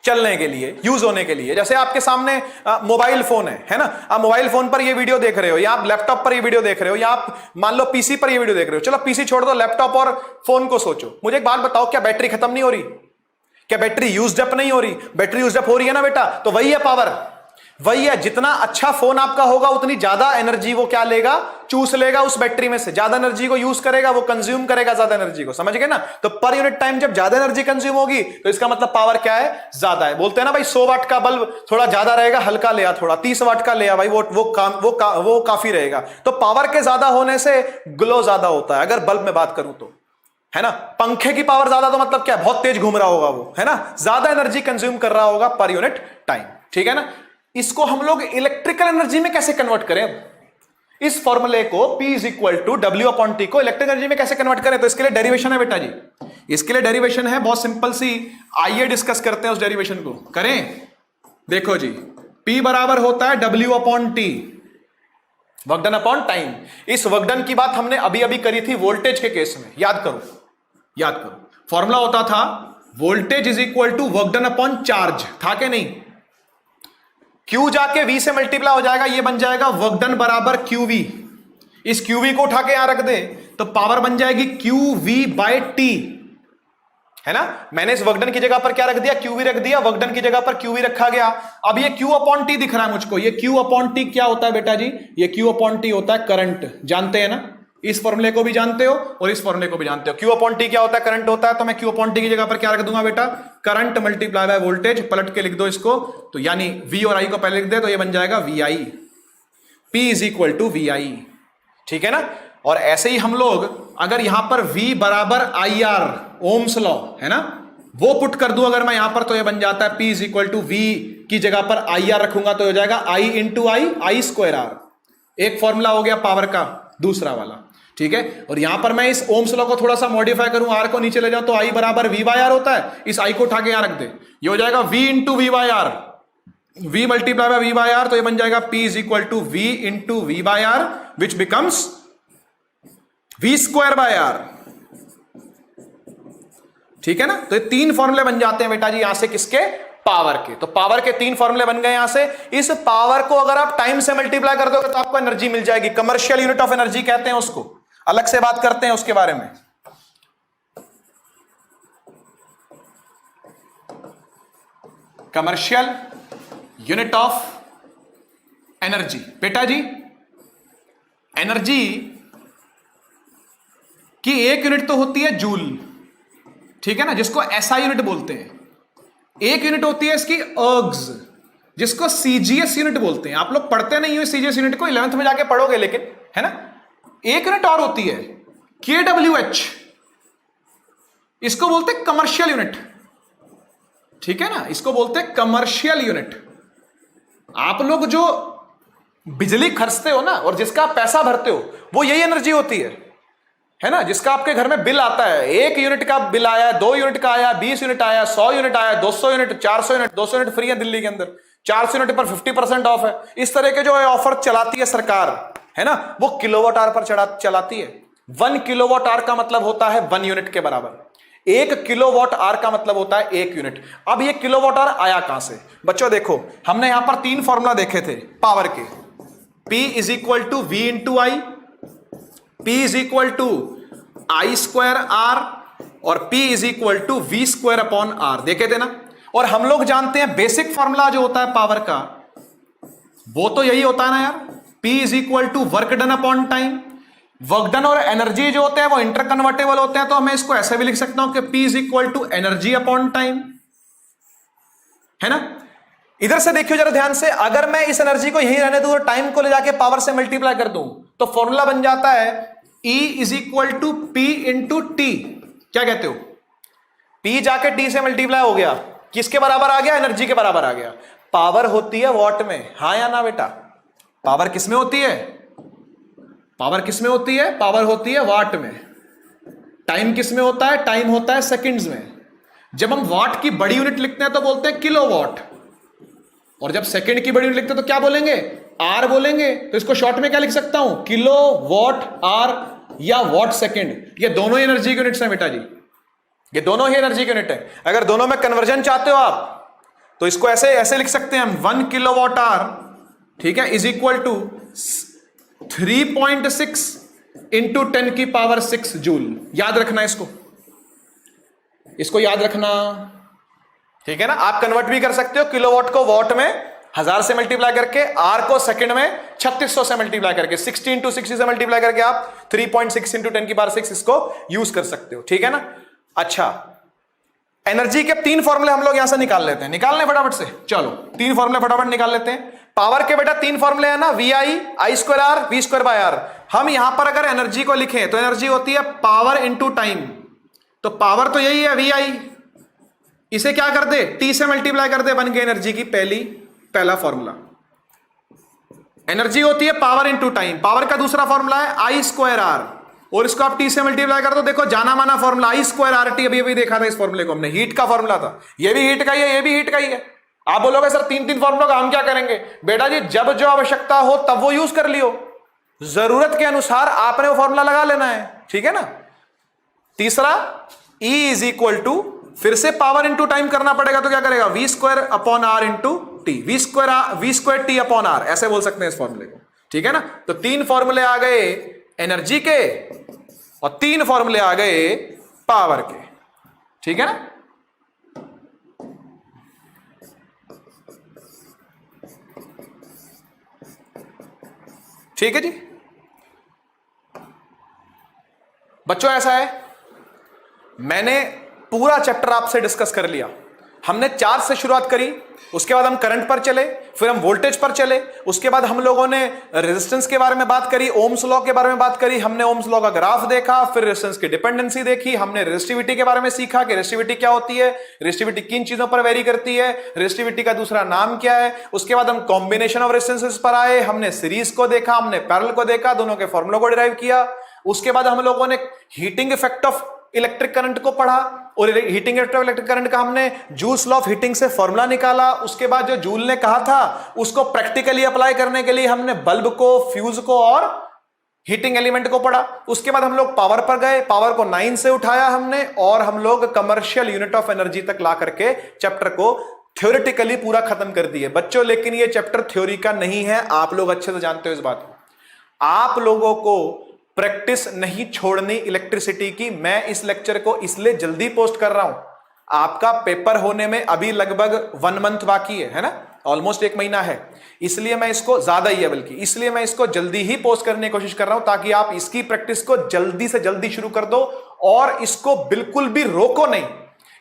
Speaker 2: चलने के लिए, यूज होने के लिए। जैसे आपके सामने मोबाइल फोन है ना, आप मोबाइल फोन पर ये वीडियो देख रहे हो, या आप लैपटॉप पर ये वीडियो देख रहे हो, या आप मान लो पीसी पर ये वीडियो देख रहे हो। चलो पीसी छोड़ दो, लैपटॉप और फोन को सोचो। मुझे एक बात बताओ, क्या बैटरी खत्म नहीं हो रही? क्या बैटरी यूज्ड अप नहीं हो रही? बैटरी यूज्ड अप हो रही है ना बेटा। तो वही है पावर, वही है। जितना अच्छा फोन आपका होगा उतनी ज्यादा एनर्जी वो क्या लेगा? चूस लेगा उस बैटरी में से, ज्यादा एनर्जी को यूज करेगा, वो कंज्यूम करेगा ज्यादा एनर्जी को, समझ गए ना। तो पर यूनिट टाइम जब ज्यादा एनर्जी कंज्यूम होगी तो इसका मतलब पावर क्या है? ज्यादा है। बोलते हैं ना भाई 100 वाट का बल्ब थोड़ा ज्यादा रहेगा, हल्का ले आ, थोड़ा 30 वाट का ले आ भाई, वो काफी रहेगा। तो पावर के ज्यादा होने से ग्लो ज्यादा होता है, अगर बल्ब में बात करूं तो, है ना। पंखे की पावर ज्यादा तो मतलब क्या? बहुत तेज घूम रहा होगा वो, है ना, ज्यादा एनर्जी कंज्यूम कर रहा होगा पर यूनिट टाइम, ठीक है ना। इसको हम लोग इलेक्ट्रिकल एनर्जी में कैसे कन्वर्ट करें? इस फॉर्मूले को P is equal to W upon T को इलेक्ट्रिकल एनर्जी में कैसे कन्वर्ट करें? तो इसके लिए डेरिवेशन है बेटा जी, इसके लिए डेरिवेशन है बहुत सिंपल सी। आइए डिस्कस करते हैं उस डेरिवेशन को, करें। देखो जी, P बराबर होता है W upon T, work done upon time. इस वर्क डन की बात हमने अभी अभी करी थी वोल्टेज के केस में, याद करो, याद करो। फॉर्मूला होता था voltage is equal to work done upon charge, था कि नहीं? Q जाके V से मल्टीप्लाई हो जाएगा, ये बन जाएगा वर्क डन बराबर QV। इस QV को उठा के यहां रख दे तो पावर बन जाएगी QV बाय T, है ना। मैंने इस वर्क डन की जगह पर क्या रख दिया? QV रख दिया, वर्क डन की जगह पर QV रखा गया। अब ये Q अपॉन T दिख रहा है मुझको, ये Q अपॉन T क्या होता है बेटा जी? ये Q अपॉन T होता है करंट, जानते हैं ना। इस फॉर्मूले को भी जानते हो और इस फॉर्मूले को भी जानते हो। Q अपॉन T क्या होता है? करंट होता है। तो मैं Q अपॉन T की जगह पर क्या रख दूंगा बेटा? करंट मल्टीप्लाई बाय वोल्टेज, पलट के लिख दो इसको, तो यानी V और I को पहले लिख दे तो ये बन जाएगा VI, P is equal to VI, ठीक है ना। और ऐसे ही हम लोग अगर यहां पर V बराबर IR, ओम्स लॉ है ना, वो पुट कर दूं अगर मैं यहां पर, तो ये बन जाता है P is equal to V की जगह पर IR रखूंगा तो हो जाएगा I into I square R। एक फॉर्मूला हो गया पावर का, दूसरा वाला, ठीक है। और यहां पर मैं इस ओम्स लॉ को थोड़ा सा मॉडिफाई करूं, R को नीचे ले जाऊं तो I बराबर V बाय R होता है। इस I को उठा के यहां रख दे, ये हो जाएगा V into V by R, V multiply by V by R, तो ये बन जाएगा P is equal to V into V by R which becomes V square by R, ठीक है ना। तो ये 3 फॉर्मूले बन जाते हैं बेटा जी यहां से, किसके? पावर के। तो पावर के 3 फॉर्मूले बन गए यहां से। इस पावर को अगर आप टाइम से मल्टीप्लाई कर दोगे तो आपको एनर्जी मिल जाएगी, कमर्शियल यूनिट ऑफ एनर्जी कहते हैं उसको, अलग से बात करते हैं उसके बारे में। कमर्शियल यूनिट ऑफ एनर्जी बेटा जी, एनर्जी की एक यूनिट तो होती है जूल, ठीक है ना, जिसको एसआई यूनिट बोलते हैं। एक यूनिट होती है इसकी अर्ग्स, जिसको सीजीएस यूनिट बोलते हैं। आप लोग पढ़ते नहीं हो सीजीएस यूनिट को, 11th में जाके पढ़ोगे लेकिन, है ना। एक यूनिट और होती है KWH, इसको बोलते हैं कमर्शियल यूनिट, ठीक है ना, इसको बोलते हैं कमर्शियल यूनिट। आप लोग जो बिजली खर्चते हो ना और जिसका आप पैसा भरते हो, वो यही एनर्जी होती है ना। जिसका आपके घर में बिल आता है, 1 यूनिट का बिल आया, 2 यूनिट का आया, 20 यूनिट आया, 100 यूनिट आया, 200 यूनिट, 400 यूनिट, 200 यूनिट फ्री है दिल्ली के अंदर, 400 यूनिट पर 50% ऑफ है। इस तरह के जो ऑफर चलाती है सरकार, है ना, वो किलोवाट आवर पर चलाती है। 1 किलोवाट आवर का मतलब होता है 1 यूनिट के बराबर। 1 किलोवाट आवर का मतलब होता है 1 यूनिट। अब ये किलोवाट आवर आया कहां से बच्चों? देखो हमने यहां पर 3 फॉर्मूला देखे थे पावर के, P is equal to V into I, P is equal to I square R और P is equal to V square upon R, देखे थे ना। और हम लोग जानते हैं बेसिक फॉर्मूला जो होता है पावर का, वो तो यही होता है ना यार, P is equal to work done upon time. Work done और एनर्जी जो होते हैं वो इंटर कन्वर्टेबल होते हैं, तो मैं इसको ऐसे भी लिख सकता हूं कि P is equal to energy upon time, है ना। इधर से देखियो जरा ध्यान से, अगर मैं इस एनर्जी को यहीं रहने दूं और टाइम को ले जाके पावर से मल्टीप्लाई कर दूं तो फॉर्मूला बन जाता है E is equal to P into T. क्या कहते हो? P जाके T से मल्टीप्लाई हो गया, किसके बराबर आ गया? एनर्जी के बराबर आ गया। पावर होती है वॉट में, हाँ या ना बेटा? पावर किस में होती है? पावर किस में होती है? पावर होती है वाट में। टाइम किस में होता है? टाइम होता है सेकंड्स में। जब हम वाट की बड़ी यूनिट लिखते हैं तो बोलते हैं किलोवाट, और जब सेकंड की बड़ी यूनिट लिखते हैं तो क्या बोलेंगे? आर बोलेंगे। तो इसको शॉर्ट में क्या लिख सकता हूं? किलो वॉट आर या वॉट सेकंड। ये दोनों ही एनर्जी की यूनिट्स हैं बेटा जी, ये दोनों ही एनर्जी की यूनिट है। अगर दोनों में कन्वर्जन चाहते हो आप तो इसको ऐसे ऐसे लिख सकते हैं हम, 1 किलोवाट आर, ठीक है, इज इक्वल टू 3.6 इंटू 10 की पावर 6 जूल। याद रखना इसको याद रखना, ठीक है ना। आप कन्वर्ट भी कर सकते हो किलोवाट को वॉट में 1000 से मल्टीप्लाई करके, आर को सेकंड में 3600 से मल्टीप्लाई करके, 60 इंटू 60 से मल्टीप्लाई करके आप 3.6 इंटू 10 की पावर 6 इसको यूज कर सकते हो, ठीक है ना। अच्छा, एनर्जी के 3 फॉर्मूले हम लोग यहां से निकाल लेते हैं, निकाल लें फटाफट से। चलो 3 फॉर्मूले फटाफट निकाल लेते हैं। पावर के बेटा 3 फॉर्मूले है ना, V I, I square R, V square by R. हम यहां पर अगर एनर्जी को लिखें तो एनर्जी होती है पावर इंटू टाइम, तो पावर तो यही है वी आई, इसे क्या कर दे? टी से मल्टीप्लाई कर दे, बन गई एनर्जी की पहला फॉर्मूला। एनर्जी होती है पावर इंटू टाइम। पावर का दूसरा फॉर्मूला है आई स्क्वायर आर, और इसको आप टी से मल्टीप्लाई कर दो। देखो जाना माना formula I square R T, अभी अभी देखा था इस फॉर्मूले को हमने, हीट का फॉर्मूला था। ये भी हीट का ही है, ये भी हीट का ही है। आप बोलोगे सर 3 फॉर्मूलों का हम क्या करेंगे? बेटा जी जब जो आवश्यकता हो तब वो यूज कर लियो, जरूरत के अनुसार आपने वो फॉर्मूला लगा लेना है, ठीक है ना। तीसरा E इज इक्वल टू, फिर से पावर इंटू टाइम करना पड़ेगा, तो क्या करेगा? V square upon R into T, V square T upon R, ऐसे बोल सकते हैं इस फॉर्मूले को, ठीक है ना। तो 3 फॉर्मूले आ गए एनर्जी के और 3 फॉर्मूले आ गए पावर के, ठीक है ना। ठीक है जी बच्चों, ऐसा है मैंने पूरा चैप्टर आपसे डिस्कस कर लिया। हमने चार्ज से शुरुआत करी, उसके बाद हम करंट पर चले, फिर हम वोल्टेज पर चले, उसके बाद हम लोगों ने रेजिस्टेंस के बारे में बात करी, ओम्स लॉ के बारे में बात करी, हमने ओम्स लॉ का ग्राफ देखा, फिर रेजिस्टेंस की डिपेंडेंसी देखी, हमने रेजिस्टिविटी के बारे में सीखा कि रेजिस्टिविटी क्या होती है, रेजिस्टिविटी किन चीजों पर वेरी करती है, रेजिस्टिविटी का दूसरा नाम क्या है। उसके बाद हम कॉम्बिनेशन ऑफ रेजिस्टेंसेस पर आए, हमने सीरीज को देखा, हमने पैरेलल को देखा, दोनों के फॉर्मूलों को डिराइव किया। उसके बाद हम लोगों ने heating effect of electric current को पढ़ा, और heating effect of electric current का हमने जूल्स लॉ ऑफ हीटिंग से फॉर्मूला निकाला। उसके बाद जो जूल ने कहा था उसको प्रैक्टिकली अप्लाई करने के लिए हमने बल्ब को, फ्यूज को और हीटिंग एलिमेंट को पढ़ा। उसके बाद हम लोग पावर पर गए, पावर को 9 से उठाया हमने, और हम लोग कमर्शियल यूनिट ऑफ एनर्जी तक ला करके चैप्टर को थ्योरेटिकली पूरा खत्म कर दिए बच्चों। लेकिन ये चैप्टर थ्योरी का नहीं है, आप लोग अच्छे से जानते हो इस बात को। आप लोगों को प्रैक्टिस नहीं छोड़नी इलेक्ट्रिसिटी की। मैं इस लेक्चर को इसलिए जल्दी पोस्ट कर रहा हूं, आपका पेपर होने में अभी लगभग 1 मंथ बाकी है ना, ऑलमोस्ट 1 महीना है, इसलिए मैं इसको ज्यादा ही है बल्कि, इसलिए मैं इसको जल्दी ही पोस्ट करने की कोशिश कर रहा हूं ताकि आप इसकी प्रैक्टिस को जल्दी से जल्दी शुरू कर दो, और इसको बिल्कुल भी रोको नहीं।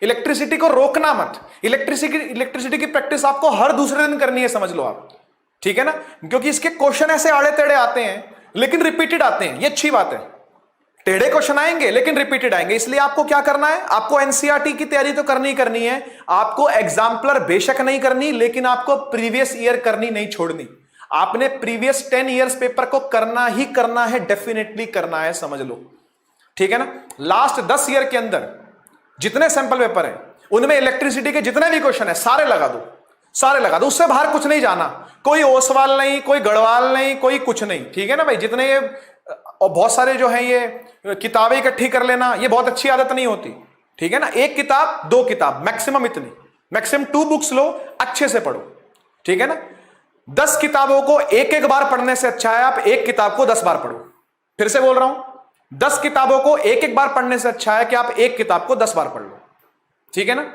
Speaker 2: इलेक्ट्रिसिटी को रोकना मत, इलेक्ट्रिसिटी की प्रैक्टिस आपको हर दूसरे दिन करनी है, समझ लो आप, ठीक है ना। क्योंकि इसके क्वेश्चन ऐसे आड़े टेढ़े आते हैं लेकिन रिपीटेड आते हैं, ये अच्छी बात है। टेढ़े क्वेश्चन आएंगे लेकिन रिपीटेड आएंगे, इसलिए आपको क्या करना है? आपको एनसीईआरटी की तैयारी तो करनी है, आपको एग्जाम्पलर बेशक नहीं करनी, लेकिन आपको प्रीवियस ईयर करनी नहीं छोड़नी। आपने प्रीवियस 10 ईयर्स पेपर को करना ही करना है, डेफिनेटली करना है, समझ लो, ठीक है ना। लास्ट 10 ईयर के अंदर जितने सैंपल पेपर हैं उनमें इलेक्ट्रिसिटी के जितने भी क्वेश्चन है सारे लगा दो, सारे लगा दो, उससे बाहर कुछ नहीं जाना। कोई ओसवाल नहीं, कोई गढ़वाल नहीं, कोई कुछ नहीं, ठीक है ना भाई। जितने ये और बहुत सारे जो हैं ये किताबें इकट्ठी कर लेना, ये बहुत अच्छी आदत नहीं होती, ठीक है ना। 1 किताब 2 किताब मैक्सिमम, इतनी मैक्सिमम 2 बुक्स लो, अच्छे से पढ़ो, ठीक है ना। 10 किताबों को एक बार पढ़ने से अच्छा है आप 1 किताब को 10 बार पढ़ो। फिर से बोल रहा हूं, 10 किताबों को एक बार पढ़ने से अच्छा है कि आप 1 किताब को 10 बार पढ़ लो, ठीक है ना।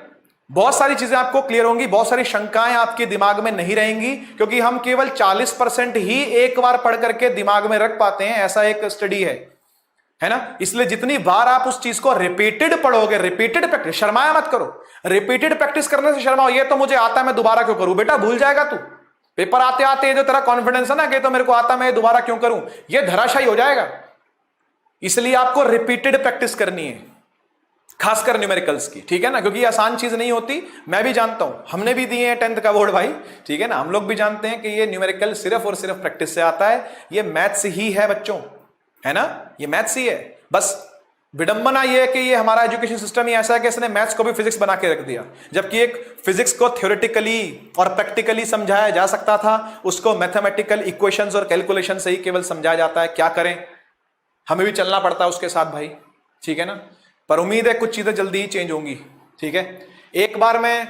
Speaker 2: बहुत सारी चीजें आपको क्लियर होंगी, बहुत सारी शंकाएं आपके दिमाग में नहीं रहेंगी, क्योंकि हम केवल 40% ही एक बार पढ़ करके दिमाग में रख पाते हैं, ऐसा एक स्टडी है ना। इसलिए जितनी बार आप उस चीज को रिपीटेड पढ़ोगे, रिपीटेड प्रैक्टिस, शर्माया मत करो, रिपीटेड प्रैक्टिस करने से शर्माओ, ये तो मुझे आता है मैं दोबारा क्यों करूं, बेटा भूल जाएगा तू। पेपर आते आते जो तेरा कॉन्फिडेंस है ना कि तो मेरे को आता, मैं दोबारा क्यों करूं, ये धराशायी हो जाएगा। इसलिए आपको रिपीटेड प्रैक्टिस करनी है, खासकर न्यूमेरिकल्स की, ठीक है ना, क्योंकि आसान चीज नहीं होती, मैं भी जानता हूं, हमने भी दिए हैं 10th का बोर्ड भाई, ठीक है ना, हम लोग भी जानते हैं कि ये न्यूमेरिकल सिर्फ और सिर्फ प्रैक्टिस से आता है, ये मैथ्स ही है बच्चों, है ना, ये मैथ्स ही है। बस विडंबना ये है कि ये हमारा एजुकेशन सिस्टम ही ऐसा है कि इसने मैथ्स को भी फिजिक्स बना के रख दिया, जबकि एक फिजिक्स को थ्योरेटिकली और प्रैक्टिकली समझाया जा सकता था, उसको मैथमेटिकल इक्वेशंस और कैलकुलेशन से ही केवल समझाया जाता है। क्या करें, हमें भी चलना पड़ता है उसके साथ भाई, ठीक है ना, पर उम्मीद है कुछ चीजें जल्दी ही चेंज होंगी, ठीक है। एक बार मैं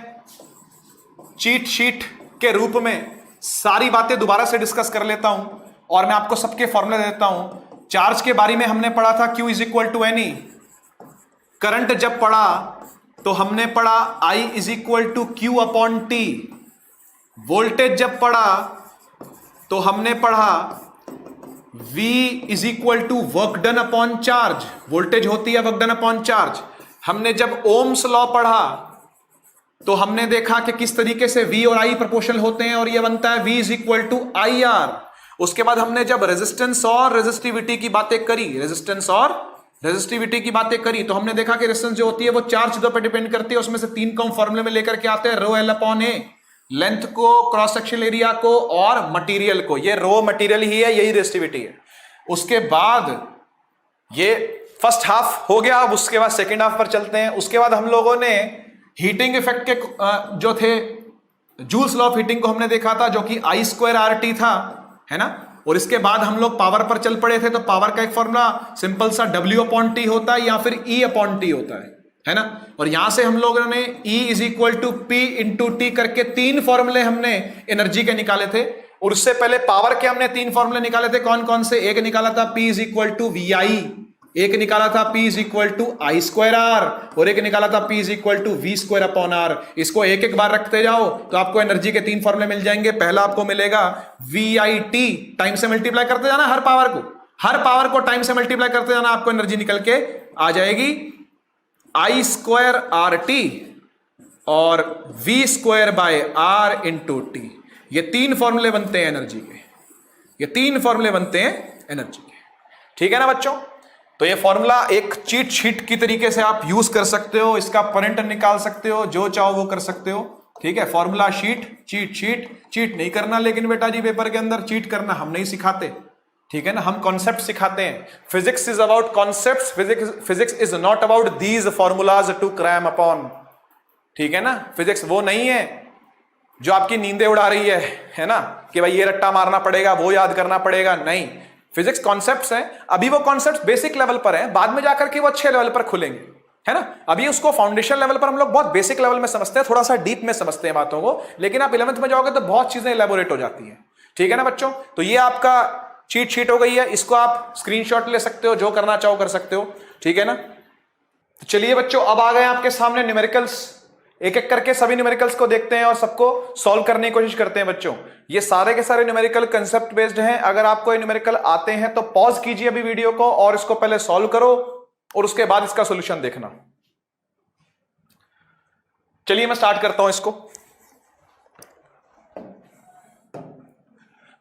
Speaker 2: चीट शीट के रूप में सारी बातें दोबारा से डिस्कस कर लेता हूं और मैं आपको सबके फॉर्मूले देता हूं। चार्ज के बारे में हमने पढ़ा था Q is equal to any, current जब पढ़ा तो हमने पढ़ा I is equal to Q upon T, voltage जब पढ़ा तो हमने पढ़ा V is equal to work done upon charge, voltage होती है वर्क डन अपॉन चार्ज। हमने जब ओम्स लॉ पढ़ा तो हमने देखा कि किस तरीके से V और I प्रोपोर्शनल होते हैं और ये बनता है V is equal to I R. उसके बाद हमने जब रेजिस्टेंस और रेजिस्टिविटी की बातें करी, रेजिस्टेंस और रेजिस्टिविटी की बातें करी, तो हमने देखा कि रेजिस्टेंस जो होती है वो 4 चीजों पर डिपेंड करती है, उसमें से 3 को हम फॉर्मूले में लेकर के आते हैं, रो एल अपॉन ए, लेंथ को, क्रॉस सेक्शनल एरिया को और मटेरियल को, ये रो मटेरियल ही है, यही रेजिस्टिविटी है। उसके बाद ये फर्स्ट हाफ हो गया, अब उसके बाद सेकेंड हाफ पर चलते हैं। उसके बाद हम लोगों ने हीटिंग इफेक्ट के जो थे जूल्स लॉ ऑफ हीटिंग को हमने देखा था, जो कि I स्क्वायर आर टी था, है ना। और इसके बाद हम लोग पावर पर चल पड़े थे, तो पावर का एक फॉर्मूला सिंपल सा W अपॉन टी होता है या फिर E अपॉन टी होता है ना। और यहां से हम लोगों ने E is equal to P into T करके 3 फॉर्मूले हमने एनर्जी के निकाले थे। और उससे पहले पावर के हमने 3 फॉर्मूले निकाले थे, कौन कौन से, एक निकाला था P is equal to VI, एक निकाला था P is equal to I square R, और एक निकाला था P is equal to V square upon R. इसको एक एक बार रखते जाओ तो आपको एनर्जी के 3 फॉर्मूले मिल जाएंगे। पहला आपको मिलेगा VIT, टाइम से मल्टीप्लाई करते जाना हर पावर को टाइम से मल्टीप्लाई करते जाना, आपको एनर्जी निकल के आ जाएगी I स्क्वायर आर टी और V square by R into T. ये 3 फॉर्मूले बनते हैं एनर्जी के, ये 3 फॉर्मूले बनते हैं एनर्जी के, ठीक है ना बच्चों। तो ये फॉर्मूला एक चीट शीट की तरीके से आप यूज कर सकते हो, इसका प्रिंट निकाल सकते हो, जो चाहो वो कर सकते हो, ठीक है। Formula sheet, cheat sheet, cheat नहीं करना लेकिन बेटा जी पेपर के अंदर चीट करना हम नहीं सिखाते, ठीक है ना, हम कॉन्सेप्ट सिखाते हैं। Physics is about concepts, physics is not about these formulas to cram upon, ठीक है ना। फिजिक्स वो नहीं है जो आपकी नींदें उड़ा रही है ना, कि भाई ये रट्टा मारना पड़ेगा, वो याद करना पड़ेगा, नहीं। फिजिक्स कॉन्सेप्ट्स हैं, अभी वो कॉन्सेप्ट्स बेसिक लेवल पर हैं, बाद में जाकर के वो अच्छे लेवल पर खुलेंगे, है ना। अभी उसको फाउंडेशन लेवल पर हम लोग बहुत बेसिक लेवल में समझते हैं, थोड़ा सा डीप में समझते हैं बातों को, लेकिन आप 11th में जाओगे तो बहुत चीजें इलेबोरेट हो जाती हैं, ठीक है ना बच्चों। तो ये आपका चीट शीट हो गई है, इसको आप स्क्रीनशॉट ले सकते हो, जो करना चाहो कर सकते हो, ठीक है ना। तो चलिए बच्चों, अब आ गए आपके सामने न्यूमेरिकल्स, एक एक करके सभी न्यूमेरिकल्स को देखते हैं और सबको सॉल्व करने की कोशिश करते हैं बच्चों। ये सारे के सारे न्यूमेरिकल कंसेप्ट बेस्ड हैं। अगर आपको ये न्यूमेरिकल आते हैं तो पॉज कीजिए अभी वीडियो को और इसको पहले सॉल्व करो और उसके बाद इसका सॉल्यूशन देखना। चलिए मैं स्टार्ट करता हूं इसको।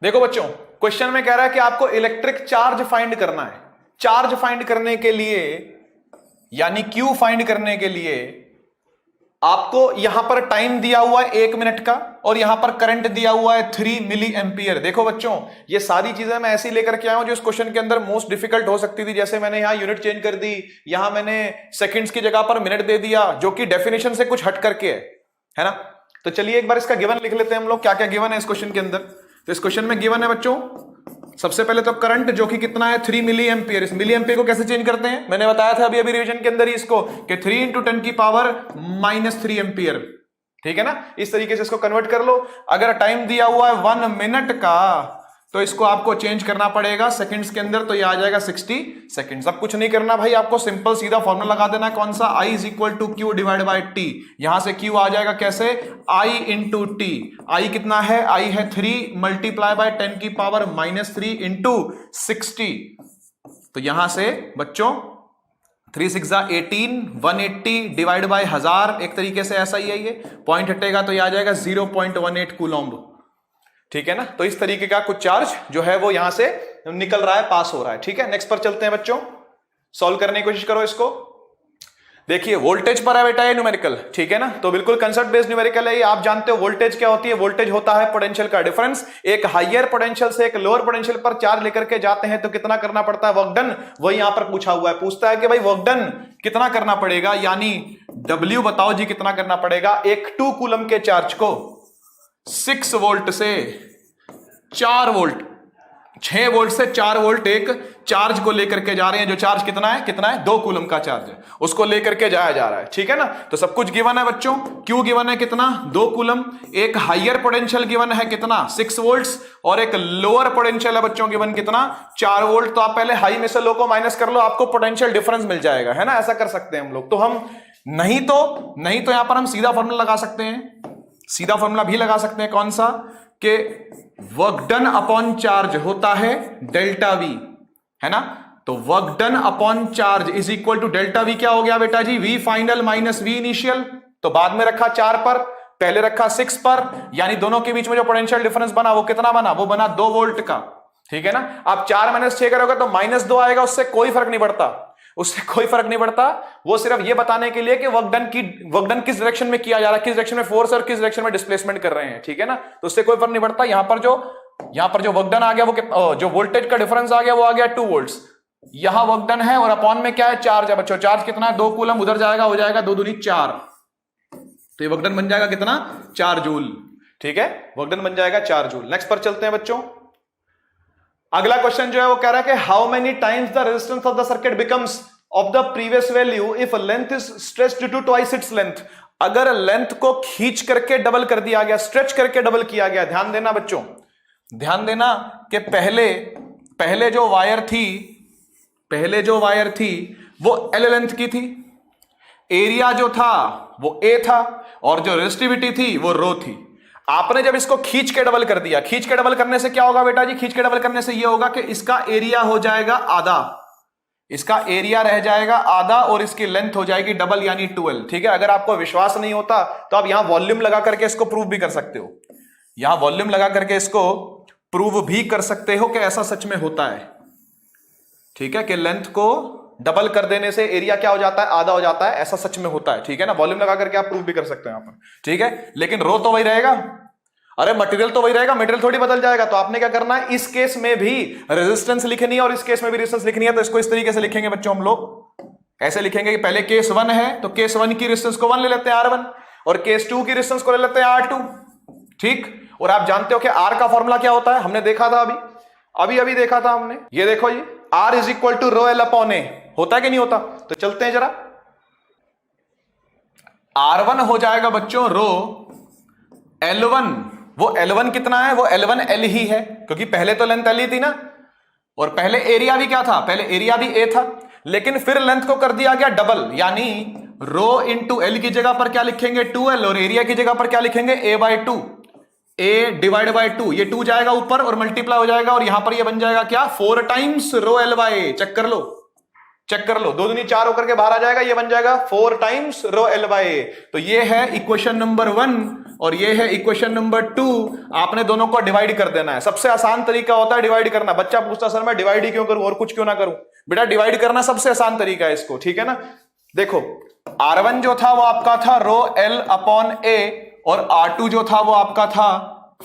Speaker 2: देखो बच्चों, क्वेश्चन में कह रहा है कि आपको इलेक्ट्रिक चार्ज फाइंड करना है। चार्ज फाइंड करने के लिए यानी Q फाइंड करने के लिए आपको यहां पर टाइम दिया हुआ है 1 मिनट का और यहां पर करंट दिया हुआ है 3 मिली एम्पियर। देखो बच्चों, ये सारी चीजें मैं ऐसी लेकर के आया हूं जो इस क्वेश्चन के अंदर मोस्ट डिफिकल्ट हो सकती थी। जैसे मैंने यहां यूनिट चेंज कर दी, यहां मैंने सेकंड्स की जगह पर मिनट दे दिया, जो कि डेफिनेशन से कुछ हट करके है ना। तो चलिए एक बार इसका गिवन लिख लेते हैं हम लोग, क्या क्या गिवन है इस क्वेश्चन के अंदर। तो इस क्वेश्चन में गिवन है बच्चों, सबसे पहले तो करंट जो कि कितना है 3 मिली एम्पियर। इस मिली एम्पियर को कैसे चेंज करते हैं, मैंने बताया था अभी रिवीजन के अंदर ही इसको, कि 3 × 10 की पावर -3 एम्पियर, ठीक है ना। इस तरीके से इसको कन्वर्ट कर लो। अगर टाइम दिया हुआ है 1 मिनट का तो इसको आपको चेंज करना पड़ेगा सेकंड्स के अंदर, तो ये आ जाएगा 60 सेकंड्स। अब कुछ नहीं करना भाई, आपको सिंपल सीधा फॉर्मूला लगा देना है, कौन सा, I is equal to Q divide by T. यहां से Q आ जाएगा कैसे, I इंटू टी। आई कितना है, I है 3 मल्टीप्लाई बाय 10 की पावर -3 इंटू 60। तो यहां से बच्चों 3 6 18, 180 डिवाइड बाय 1000, एक तरीके से ऐसा ही है, ये पॉइंट हटेगा तो ये आ जाएगा 0.18 कूलम्ब। ठीक है ना। तो इस तरीके का कुछ चार्ज जो है वो यहां से निकल रहा है, पास हो रहा है। ठीक है, नेक्स्ट पर चलते हैं बच्चों, सॉल्व करने की कोशिश करो इसको। देखिए वोल्टेज पर है बेटा ये न्यूमेरिकल, ठीक है ना, तो बिल्कुल कंसेप्ट बेस्ड न्यूमेरिकल है ये। आप जानते हो वोल्टेज क्या होती है, वोल्टेज होता है पोटेंशियल का डिफरेंस। एक हायर पोटेंशियल से एक लोअर पोटेंशियल पर चार्ज लेकर के जाते हैं तो कितना करना पड़ता है, वर्क डन। वही यहां पर पूछा हुआ है, पूछता है कि भाई वर्क डन कितना करना पड़ेगा, यानी W बताओ जी कितना करना पड़ेगा। एक 2 कूलम के चार्ज को 6 वोल्ट से 4 वोल्ट, 6 वोल्ट से 4 वोल्ट एक चार्ज को लेकर के जा रहे हैं, जो चार्ज कितना है 2 कूलम का चार्ज है, उसको लेकर के जाया जा रहा है। ठीक है ना, तो सब कुछ गिवन है बच्चों। क्यू गिवन है कितना, 2 कूलम। एक हायर पोटेंशियल गिवन है कितना, 6 वोल्ट्स, और एक लोअर पोटेंशियल है बच्चों गिवन कितना, 4 वोल्ट। तो आप पहले हाई में से लो को माइनस कर लो, आपको पोटेंशियल डिफरेंस मिल जाएगा, है ना। ऐसा कर सकते हैं हम लोग। तो हम नहीं तो यहां पर हम सीधा फॉर्मूला लगा सकते हैं, सीधा फॉर्मूला भी लगा सकते हैं, कौन सा, कि वर्क डन अपॉन चार्ज होता है डेल्टा वी, है ना। तो work done upon charge is equal to delta V. क्या हो गया बेटा जी, V final minus V initial. तो बाद में रखा 4 पर, पहले रखा 6 पर, यानी दोनों के बीच में जो पोटेंशियल डिफरेंस बना वो कितना बना, वो बना 2 वोल्ट का। ठीक है ना। आप 4 - 6 करोगे तो -2 आएगा, उससे कोई फर्क नहीं पड़ता, उससे कोई फर्क नहीं पड़ता। वो सिर्फ ये बताने के लिए कि वर्क डन किस डायरेक्शन में किया जा रहा है, किस डायरेक्शन में फोर्स और किस डायरेक्शन में डिस्प्लेसमेंट कर रहे हैं। ठीक है ना, तो उससे कोई फर्क नहीं पड़ता। यहां पर जो वर्क डन आ गया, वो जो वोल्टेज का डिफरेंस आ गया वो आ गया 2 वोल्ट्स। यहां वर्क डन है और अपॉन में क्या है, चार्ज है बच्चों। चार्ज कितना है, 2 कूलम, उधर जाएगा, हो जाएगा 2 दूनी 4। तो ये वर्क डन बन जाएगा कितना, 4 जूल। ठीक है, वर्क डन बन जाएगा 4 जूल। नेक्स्ट पर चलते हैं बच्चों। अगला क्वेश्चन जो है वो कह रहा है कि how many times the resistance of the circuit becomes of the previous value if length is stretched to twice its length। अगर लेंथ को खींच करके डबल कर दिया गया, स्ट्रेच करके डबल किया गया। ध्यान देना बच्चों, ध्यान देना कि पहले जो वायर थी वो L लेंथ की थी, एरिया जो था वो A था, और जो रेजिस्टिविटी थी वो रो थी। आपने जब इसको खींच के डबल कर दिया, खींच के डबल करने से क्या होगा बेटा जी, खींच के डबल करने से ये होगा कि इसका एरिया हो जाएगा आधा, इसका एरिया रह जाएगा आधा, और इसकी लेंथ हो जाएगी डबल, यानी 12। ठीक है, अगर आपको विश्वास नहीं होता तो आप यहां वॉल्यूम लगा करके इसको प्रूव भी कर सकते हो, यहां वॉल्यूम लगा करके इसको प्रूव भी कर सकते हो कि ऐसा सच में होता है। ठीक है, कि लेंथ को डबल कर देने से एरिया क्या हो जाता है, आधा हो जाता है, ऐसा सच में होता है। ठीक है ना, वॉल्यूम लगा करके आप प्रूव भी कर सकते हो यहां पर। ठीक है, लेकिन रो तो वही रहेगा, अरे मटेरियल तो वही रहेगा, मटेरियल थोड़ी बदल जाएगा। तो आपने क्या करना है, इस केस में भी रेजिस्टेंस लिखनी है और इस केस में भी रेजिस्टेंस लिखनी है। तो इसको इस तरीके से लिखेंगे बच्चों हम लोग, ऐसे लिखेंगे कि पहले केस 1 है तो केस 1 की रेजिस्टेंस को 1 ले लेते हैं R1, और केस 2 की रेजिस्टेंस को ले लेते हैं R2। ठीक, और आप जानते हो कि R का फॉर्मूला क्या होता है, हमने देखा था अभी देखा था हमने। ये देखो जी, R is equal to rho L upon A, होता है कि नहीं होता। तो चलते हैं जरा, R1 हो जाएगा बच्चों रो L1। वो L1 कितना है, वो L1 L ही है, क्योंकि पहले तो लेंथ L ही थी ना, और पहले एरिया भी क्या था, पहले एरिया भी A था, लेकिन फिर लेंथ को कर दिया गया डबल, यानी रो इंटू L की जगह पर क्या लिखेंगे 2L, और एरिया की जगह पर क्या लिखेंगे A/2, A डिवाइड बाई 2। ये 2 जाएगा ऊपर और मल्टीप्लाई हो जाएगा, और यहां पर ये बन जाएगा क्या, 4 टाइम्स रो L/A। चेक कर लो, 2 दूनी 4 होकर के बाहर आ जाएगा, ये बन जाएगा 4 टाइम्स रो L/A। तो ये है इक्वेशन नंबर 1 और ये है इक्वेशन नंबर 2। आपने दोनों को डिवाइड कर देना है, सबसे आसान तरीका होता है डिवाइड करना। बच्चा पूछता सर मैं डिवाइड ही क्यों करूं और कुछ क्यों ना करूं, बेटा डिवाइड करना सबसे आसान तरीका है इसको। ठीक है ना, देखो R1 जो था वो आपका था रो L अपॉन A, और R2 जो था वो आपका था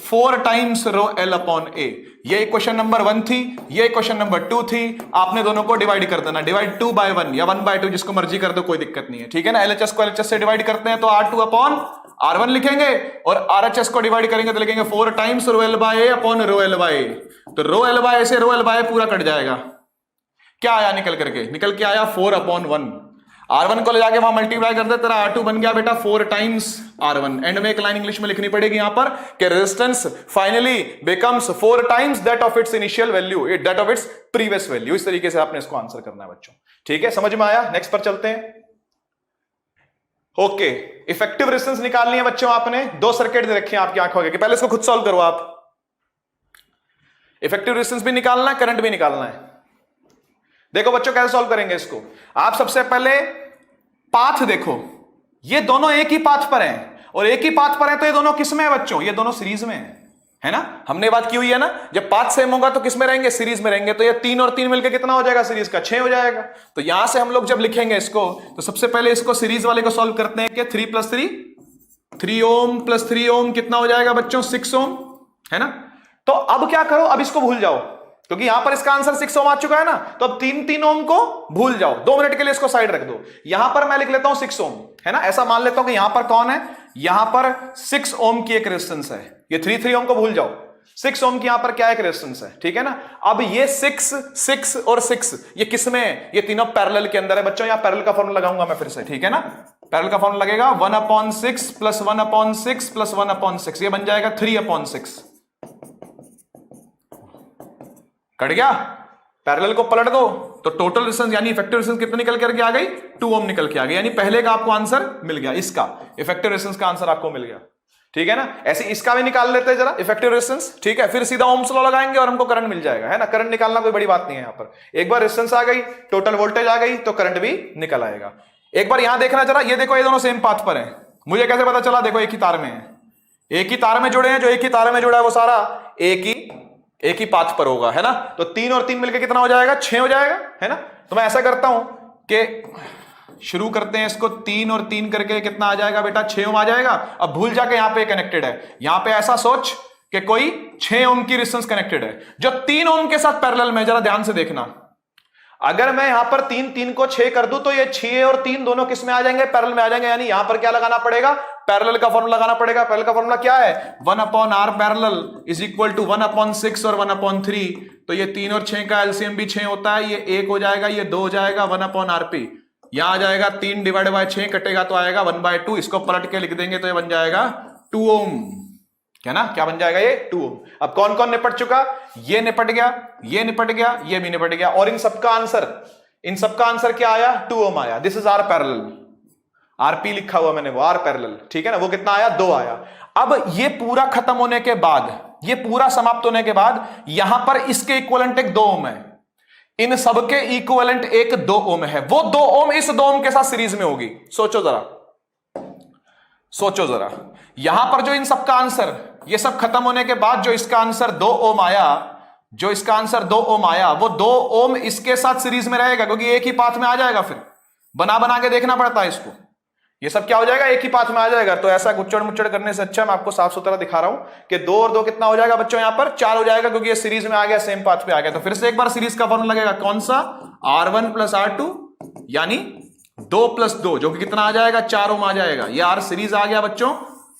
Speaker 2: 4 times rho L upon A। ये इक्वेशन नंबर 1 थी, ये इक्वेशन नंबर 2 थी। आपने दोनों को डिवाइड कर देना, डिवाइड 2/1 या 1/2, जिसको मर्जी कर दो, कोई दिक्कत नहीं है। ठीक है ना, LHS को LHS से डिवाइड करते हैं तो R2 अपॉन R1 लिखेंगे, और RHS को डिवाइड करेंगे तो लिखेंगे 4 टाइम्स रो L/A अपॉन रो L/A। तो रो L/A से रो L/A पूरा कट जाएगा। क्या आया निकल करके, निकल के आया 4/1। R1 को ले जाके वहां मल्टीप्लाई कर दे, तेरा R2 बन गया बेटा 4 टाइम्स R1। एंड में एक लाइन इंग्लिश में लिखनी पड़ेगी यहां पर कि resistance finally becomes 4 times that of its initial value, that of its previous value. इस तरीके से आपने इसको आंसर करना है बच्चों, ठीक है, समझ में आया? नेक्स्ट पर चलते हैं। ओके, इफेक्टिव रेजिस्टेंस निकालनी है बच्चों आपने, 2 सर्किट दे रखे हैं आपकी आंखों के, पहले इसको खुद सॉल्व करो आप। इफेक्टिव रेजिस्टेंस भी निकालना है, करंट भी निकालना है। देखो बच्चों कैसे सॉल्व करेंगे इसको। आप सबसे पहले पाथ देखो, ये दोनों एक ही पाथ पर हैं, और एक ही पाथ पर है तो ये दोनों किस में है बच्चों? ये दोनों सीरीज में है ना, हमने बात की हुई है ना, जब पाथ सेम होगा तो किस में रहेंगे? सीरीज में रहेंगे। तो ये 3 और 3 मिलकर कितना हो जाएगा सीरीज का? 6 हो जाएगा। तो यहां से हम लोग जब लिखेंगे इसको, तो सबसे पहले इसको सीरीज वाले को सॉल्व करते हैं कि 3 + 3 3 ओम प्लस 3 ओम कितना हो जाएगा बच्चों? 6 ओम, है ना। तो अब क्या करो, अब इसको भूल जाओ, क्योंकि यहां पर इसका आंसर 6 ओम आ चुका है ना, तो अब 3 ओम को भूल जाओ, 2 मिनट के लिए इसको साइड रख दो। यहां पर मैं लिख लेता हूं 6 ओम, है ना, ऐसा मान लेता हूं कि यहां पर कौन है, यहां पर 6 ओम की एक रेजिस्टेंस है। ये 3 ओम को भूल जाओ, 6 ओम की यहां पर क्या एक रेजिस्टेंस है, ठीक है ना। अब ये 6 6 और 6 ये किसमें है? ये तीनों पैरेलल के अंदर है बच्चों। यहां पैरेलल का फॉर्मूला लगाऊंगा मैं फिर से, ठीक है ना। पैरेलल का फॉर्मूला लगेगा 1/6 + 1/6 + 1/6, ये बन जाएगा 3/6। कट गया, पैरेलल को पलट दो तो टोटल रेजिस्टेंस यानी इफेक्टिव रेजिस्टेंस कितना निकल करके आ गई? 2 ओम निकल के आ गई। यानी पहले का आपको आंसर मिल गया, इसका इफेक्टिव रेजिस्टेंस का आंसर आपको मिल गया, ठीक है ना। ऐसे इसका भी निकाल लेते हैं जरा, इफेक्टिव रेजिस्टेंस, ठीक है, फिर सीधा ओम्स लॉ लगाएंगे और हमको करंट मिल जाएगा, है ना। करंट निकालना कोई बड़ी बात नहीं है यहां पर। एक बार रेजिस्टेंस आ गई, टोटल वोल्टेज आ गई, तो करंट भी निकल आएगा। एक बार यहां देखना जरा, ये देखो ये दोनों सेम पाथ पर है। मुझे कैसे पता चला? देखो एक ही तार में है, एक ही तार में जुड़े हैं, जो एक ही तार में जुड़ा है वो सारा एक ही पाथ पर होगा, है ना। तो 3 और 3 मिलकर कितना हो जाएगा? 6 हो जाएगा, है ना। तो मैं ऐसा करता हूं कि शुरू करते हैं इसको, 3 और 3 करके कितना आ जाएगा बेटा? 6 ओम आ जाएगा। अब भूल जाके यहां पे कनेक्टेड है, यहां पे ऐसा सोच कि कोई 6 ओम की रेजिस्टेंस कनेक्टेड है जो 3 ओम के साथ पैरेलल में। जरा ध्यान से देखना, अगर मैं यहां पर 3 को 6 कर दूं तो ये 6 और 3 दोनों किस में आ जाएंगे? पैरेलल में आ जाएंगे। यानी यहां पर क्या लगाना पड़ेगा? पैरेलल का फॉर्मूला लगाना पड़ेगा। पैरेलल का फॉर्मूला क्या है? 1/r parallel is equal to 1/6 और 1/3। तो ये 3 और 6 का एलसीएम भी 6 होता है, ये 1 हो जाएगा, ये 2 हो जाएगा, 1/rp। यहां आ जाएगा 3/6 कटेगा तो आएगा 1/2। इसको पलट के लिख देंगे तो ये बन जाएगा 2 ओम, क्या ना, क्या बन जाएगा? ये 2 ओम। अब कौन कौन निपट चुका? ये निपट गया, ये निपट गया, ये भी निपट गया, और इन सबका आंसर क्या आया? 2 ओम आया। This is R parallel, RP लिखा हुआ मैंने, वो आर पैरेलल, ठीक है ना। वो कितना आया? 2 आया। अब ये पूरा खत्म होने के बाद, ये पूरा समाप्त होने के बाद, यहां पर इसके इक्विवेलेंट एक 2 ओम है, इन सबके इक्विवेलेंट एक 2 ओम है। वो 2 ओम इस 2 ओम के साथ सीरीज में होगी। सोचो जरा, यहां पर जो इन सबका आंसर, ये सब खत्म होने के बाद जो इसका आंसर 2 ओम आया, वो 2 ओम इसके साथ सीरीज में रहेगा, क्योंकि एक ही पाथ में आ जाएगा। फिर बना के देखना पड़ता है इसको, ये सब क्या हो जाएगा? एक ही पाथ में आ जाएगा। तो ऐसा गुच्चड़ मुच्चड़ करने से अच्छा मैं आपको साफ सुथरा दिखा रहा हूं कि 2 और 2 कितना हो जाएगा बच्चों? यहां पर 4 हो जाएगा, क्योंकि ये सीरीज में आ गया, सेम पाथ पे आ गया। तो फिर से एक बार सीरीज का फॉर्मूला लगेगा, कौन सा? R1 + R2 यानी 2 + 2, जो कि कितना आ जाएगा? 4 ओम आ जाएगा। ये आर सीरीज आ गया बच्चों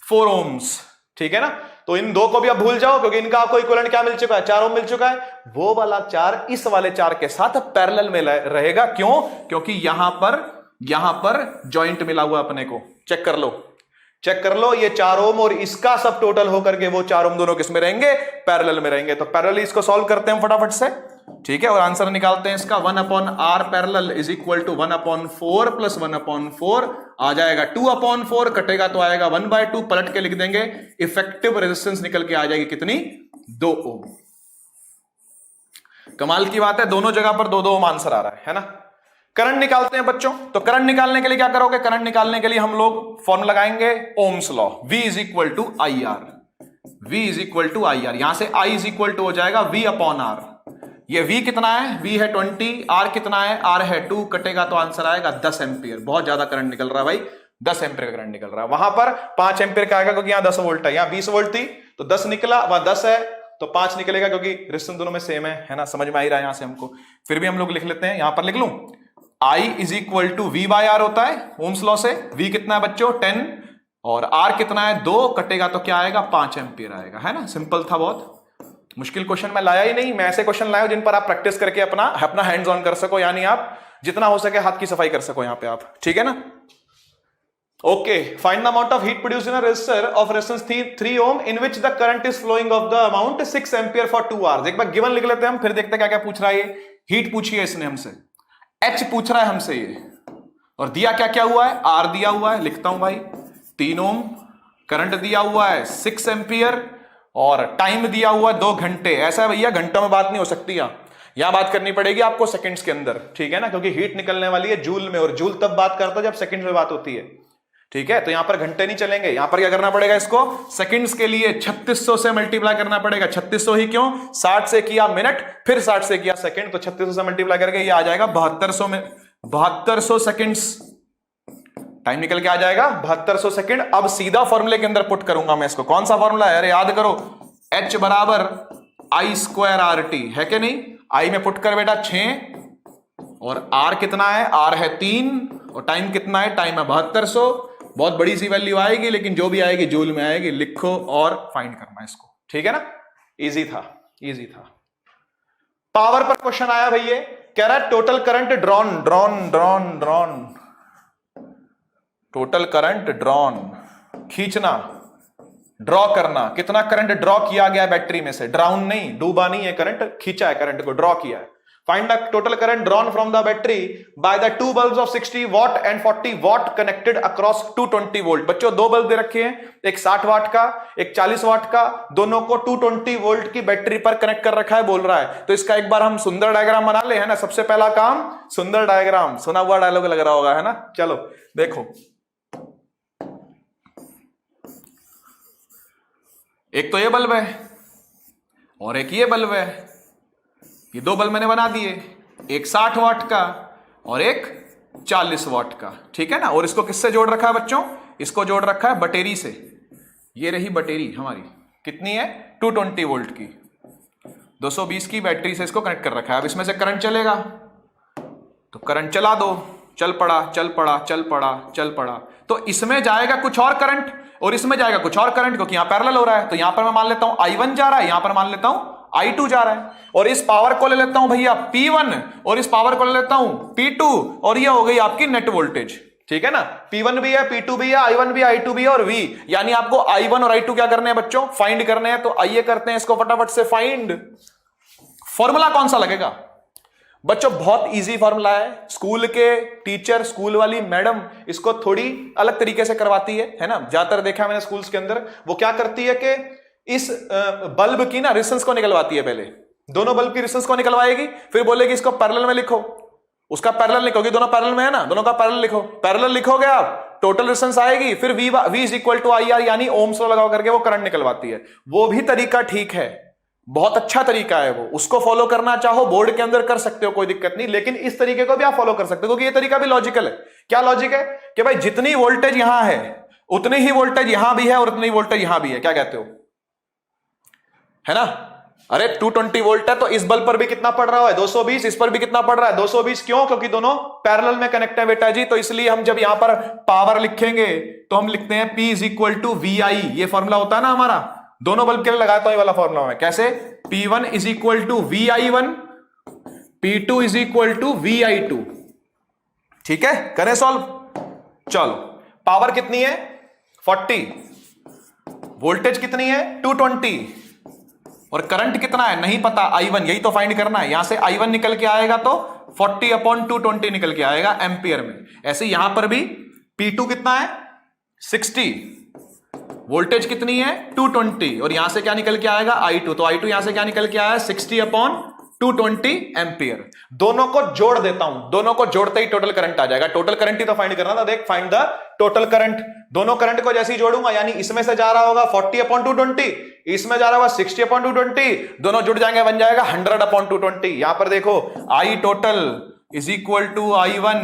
Speaker 2: 4 ओम्स, ठीक है ना। तो इन 2 को भी अब भूल जाओ, क्योंकि इनका आपको इक्विवेलेंट क्या मिल चुका है? 4 ओम मिल चुका है। वो वाला 4 इस वाले 4 के साथ पैरेलल में रहेगा। क्यों? क्योंकि यहां पर जॉइंट मिला हुआ अपने को। चेक कर लो, ये 4 ओम और इसका सब टोटल होकर के वो 4 ओम दोनों किस में रहेंगे? पैरेलल में रहेंगे। तो पैरेलल इसको सॉल्व करते हैं फटाफट से, ठीक है, और आंसर निकालते हैं इसका। 1/r parallel is equal to 1/4 + 1/4 आ जाएगा 2/4, कटेगा तो आएगा 1/2, पलट के लिख देंगे। इफेक्टिव रेजिस्टेंस निकल के आ जाएगी कितनी? 2 ओम। कमाल की बात है, दोनों जगह पर 2 ओम आंसर आ रहा है ना। करंट निकालते हैं बच्चों। तो करंट निकालने के लिए क्या करोगे? करंट निकालने के लिए हम लोग फॉर्मूला लगाएंगे ओम्स लॉ, V = IR। यहां से I = हो जाएगा V/R। ये V कितना है? V है 20, R कितना है? R है 2, कटेगा तो आंसर आएगा 10 एम्पियर। बहुत ज्यादा करंट निकल रहा है भाई, 10 एम्पियर का करंट निकल रहा है। वहां पर 5 एम्पियर का आएगा, क्योंकि यहां 10 वोल्ट है, यहां 20 वोल्ट थी, तो 10 निकला, वहां 10 है तो 5 निकलेगा, क्योंकि रेजिस्टेंस दोनों में सेम है ना। समझ में आ ही रहा है यहां से हमको। फिर भी हम लोग लिख लेते हैं, यहां पर लिख लूं, I = V/R होता है ओम्स लॉ से। V कितना है बच्चों? 10, और R कितना है? 2, कटेगा तो क्या आएगा? 5 एम्पियर आएगा, है ना। सिंपल था, बहुत मुश्किल क्वेश्चन मैं लाया ही नहीं। मैं ऐसे क्वेश्चन लाया जिन पर आप प्रैक्टिस करके अपना हैंड्स ऑन कर सको, यानी आप जितना हो सके हाथ की सफाई कर सको यहां पे आप, ठीक है ना। Okay, find the amount of heat produced in a resistor of resistance 3 ohm in which the current is flowing of the amount 6 ampere for 2 hours. एक बार गिवन लिख लेते हैं हम, फिर देखते हैं क्या क्या पूछ रहा है ये। हीट पूछी है इसने हमसे, एच पूछ रहा है हमसे ये, और दिया क्या क्या हुआ है, आर दिया हुआ है, लिखता हूं भाई 3 ओम, करंट दिया हुआ है 6 एम्पियर, और टाइम दिया हुआ है 2 घंटे। ऐसा है भैया, घंटों में बात नहीं हो सकती, यहां बात करनी पड़ेगी आपको सेकंड्स के अंदर, ठीक है ना, क्योंकि हीट निकलने वाली है जूल में, और जूल तब बात करता है जब सेकंड्स में बात होती है, ठीक है। तो यहां पर घंटे नहीं चलेंगे, यहां पर क्या करना पड़ेगा, इसको सेकंड्स के लिए 3600 से मल्टीप्लाई करना पड़ेगा। 3600 ही क्यों, 60 से किया मिनट, फिर 60 से किया सेकंड, तो 3600 से मल्टीप्लाई करके ये आ जाएगा 7200 में, 7200 सेकंड्स टाइम निकल के आ जाएगा 7200 सेकंड। अब सीधा फॉर्मूले के अंदर पुट करूंगा मैं इसको। कौन सा फॉर्मूला है, अरे याद करो, H बराबर I² RT है कि नहीं। I में पुट कर बेटा 6, और R कितना है, R है 3, और टाइम कितना है, टाइम है 7200। बहुत बड़ी सी वैल्यू आएगी, लेकिन जो भी आएगी जूल में आएगी, लिखो और फाइंड करना इसको, ठीक है ना। इजी था, इजी था। पावर पर क्वेश्चन आया भैया, कह रहा है total current drawn, total current drawn, खींचना, ड्रॉ करना, कितना करंट ड्रॉ किया गया बैटरी में से, ड्राउन नहीं, डूबा नहीं है करंट, खींचा है करंट को, ड्रॉ किया है। Find the total current drawn from the battery by the 2 bulbs of 60 what and 40 what connected across 220 volt. बच्चों 2 बल्ब दे रखे हैं, एक 60 वाट का, एक 40 वाट का, दोनों को 220 वोल्ट की बैटरी पर कनेक्ट कर रखा है, बोल रहा है। तो इसका एक बार हम सुंदर डायग्राम बना ले, है ना। सबसे पहला काम सुंदर डायग्राम, सुना हुआ डायलॉग लग रहा होगा, है ना। चलो देखो, एक तो ये बल्ब है और एक ये बल्ब है, ये 2 बल्ब मैंने बना दिए, एक 60 वाट का और एक 40 वाट का, ठीक है ना। और इसको किससे जोड़ रखा है बच्चों, इसको जोड़ रखा है बैटरी से। ये रही बैटरी हमारी, कितनी है, 220 वोल्ट की, 220 की बैटरी से इसको कनेक्ट कर रखा है। अब इसमें से करंट चलेगा, तो करंट चला दो, चल पड़ा चल पड़ा चल पड़ा चल पड़ा, तो इसमें जाएगा कुछ और करंट और इसमें जाएगा कुछ और करंट, क्योंकि यहां पैरेलल हो रहा है। तो यहां पर मैं मान लेता हूं I1 जा रहा है, यहां पर मान लेता हूं I2 जा रहा है, और इस पावर को ले लेता हूं भैया P1, और इस पावर को ले लेता हूं P2, और ये हो गई आपकी नेट वोल्टेज, ठीक है ना। P1 भी है, P2 भी है, I1 भी, I2 भी है, और V, यानी आपको I1 और I2 क्या करने हैं बच्चों, फाइंड करने हैं। तो आइए करते हैं इसको फटाफट से फाइंड। फॉर्मूला कौन सा लगेगा बच्चों, बहुत इजी फॉर्मूला है। स्कूल के टीचर, स्कूल वाली मैडम इसको थोड़ी अलग तरीके से करवाती है ना। ज्यादातर देखा मैंने स्कूल्स के अंदर, वो क्या करती है कि इस बल्ब की ना रेजिस्टेंस को निकलवाती है, पहले दोनों बल्ब की रेजिस्टेंस को निकलवाएगी, फिर बोलेगी इसको पैरेलल में लिखो, उसका पैरेलल लिखोगे, दोनों पैरेलल में है ना, दोनों का पैरेलल लिखो, पैरेलल लिखोगे आप, टोटल रेजिस्टेंस आएगी, फिर V is equal to IR, यानी ओम्स लॉ लगा करके वो करंट निकलवाती है। वो भी तरीका ठीक है, बहुत अच्छा तरीका है वो, उसको फॉलो करना चाहो बोर्ड के अंदर कर सकते हो, कोई दिक्कत नहीं, लेकिन इस तरीके को भी आप फॉलो कर सकते हो, क्योंकि ये तरीका भी लॉजिकल है। क्या लॉजिक है कि भाई जितनी वोल्टेज यहां है उतनी ही वोल्टेज यहां भी है और उतनी वोल्टेज यहां भी है, क्या कहते हो, है ना। अरे 220 वोल्ट है, तो इस बल्ब पर भी कितना पड़ रहा है, 220, इस पर भी कितना पड़ रहा है, 220, क्यों, क्योंकि दोनों पैरेलल में कनेक्ट है बेटा जी। तो इसलिए हम जब यहां पर पावर लिखेंगे तो हम लिखते हैं P is equal to VI, ये फॉर्मूला होता है ना हमारा, दोनों बल्ब के लिए लगाता हूं ये वाला फॉर्मूला में, कैसे, P1 is equal to VI1, P2 is equal to VI2, ठीक है। करें सॉल्व, चलो। पावर कितनी है 40, वोल्टेज कितनी है 220, और करंट कितना है नहीं पता, I1, यही तो फाइंड करना है। यहां से I1 निकल के आएगा तो 40/220 निकल के आएगा एम्पियर में। ऐसे यहां पर भी P2 कितना है 60, वोल्टेज कितनी है 220, और यहां से क्या निकल के आएगा I2, तो I2 यहां से क्या निकल के आया 60/220 एम्पियर। दोनों को जोड़ देता हूं, दोनों को जोड़ते ही टोटल करंट आ जाएगा। टोटल करंट ही तो फाइंड करना था, देख, फाइंड द टोटल करंट। दोनों करंट को जैसे ही जोड़ूंगा, यानी इसमें से जा रहा होगा 40/220, इसमें जा रहा होगा 60/220, दोनों जुड़ जाएंगे, बन जाएगा 100/220। यहां पर देखो I total is equal to I1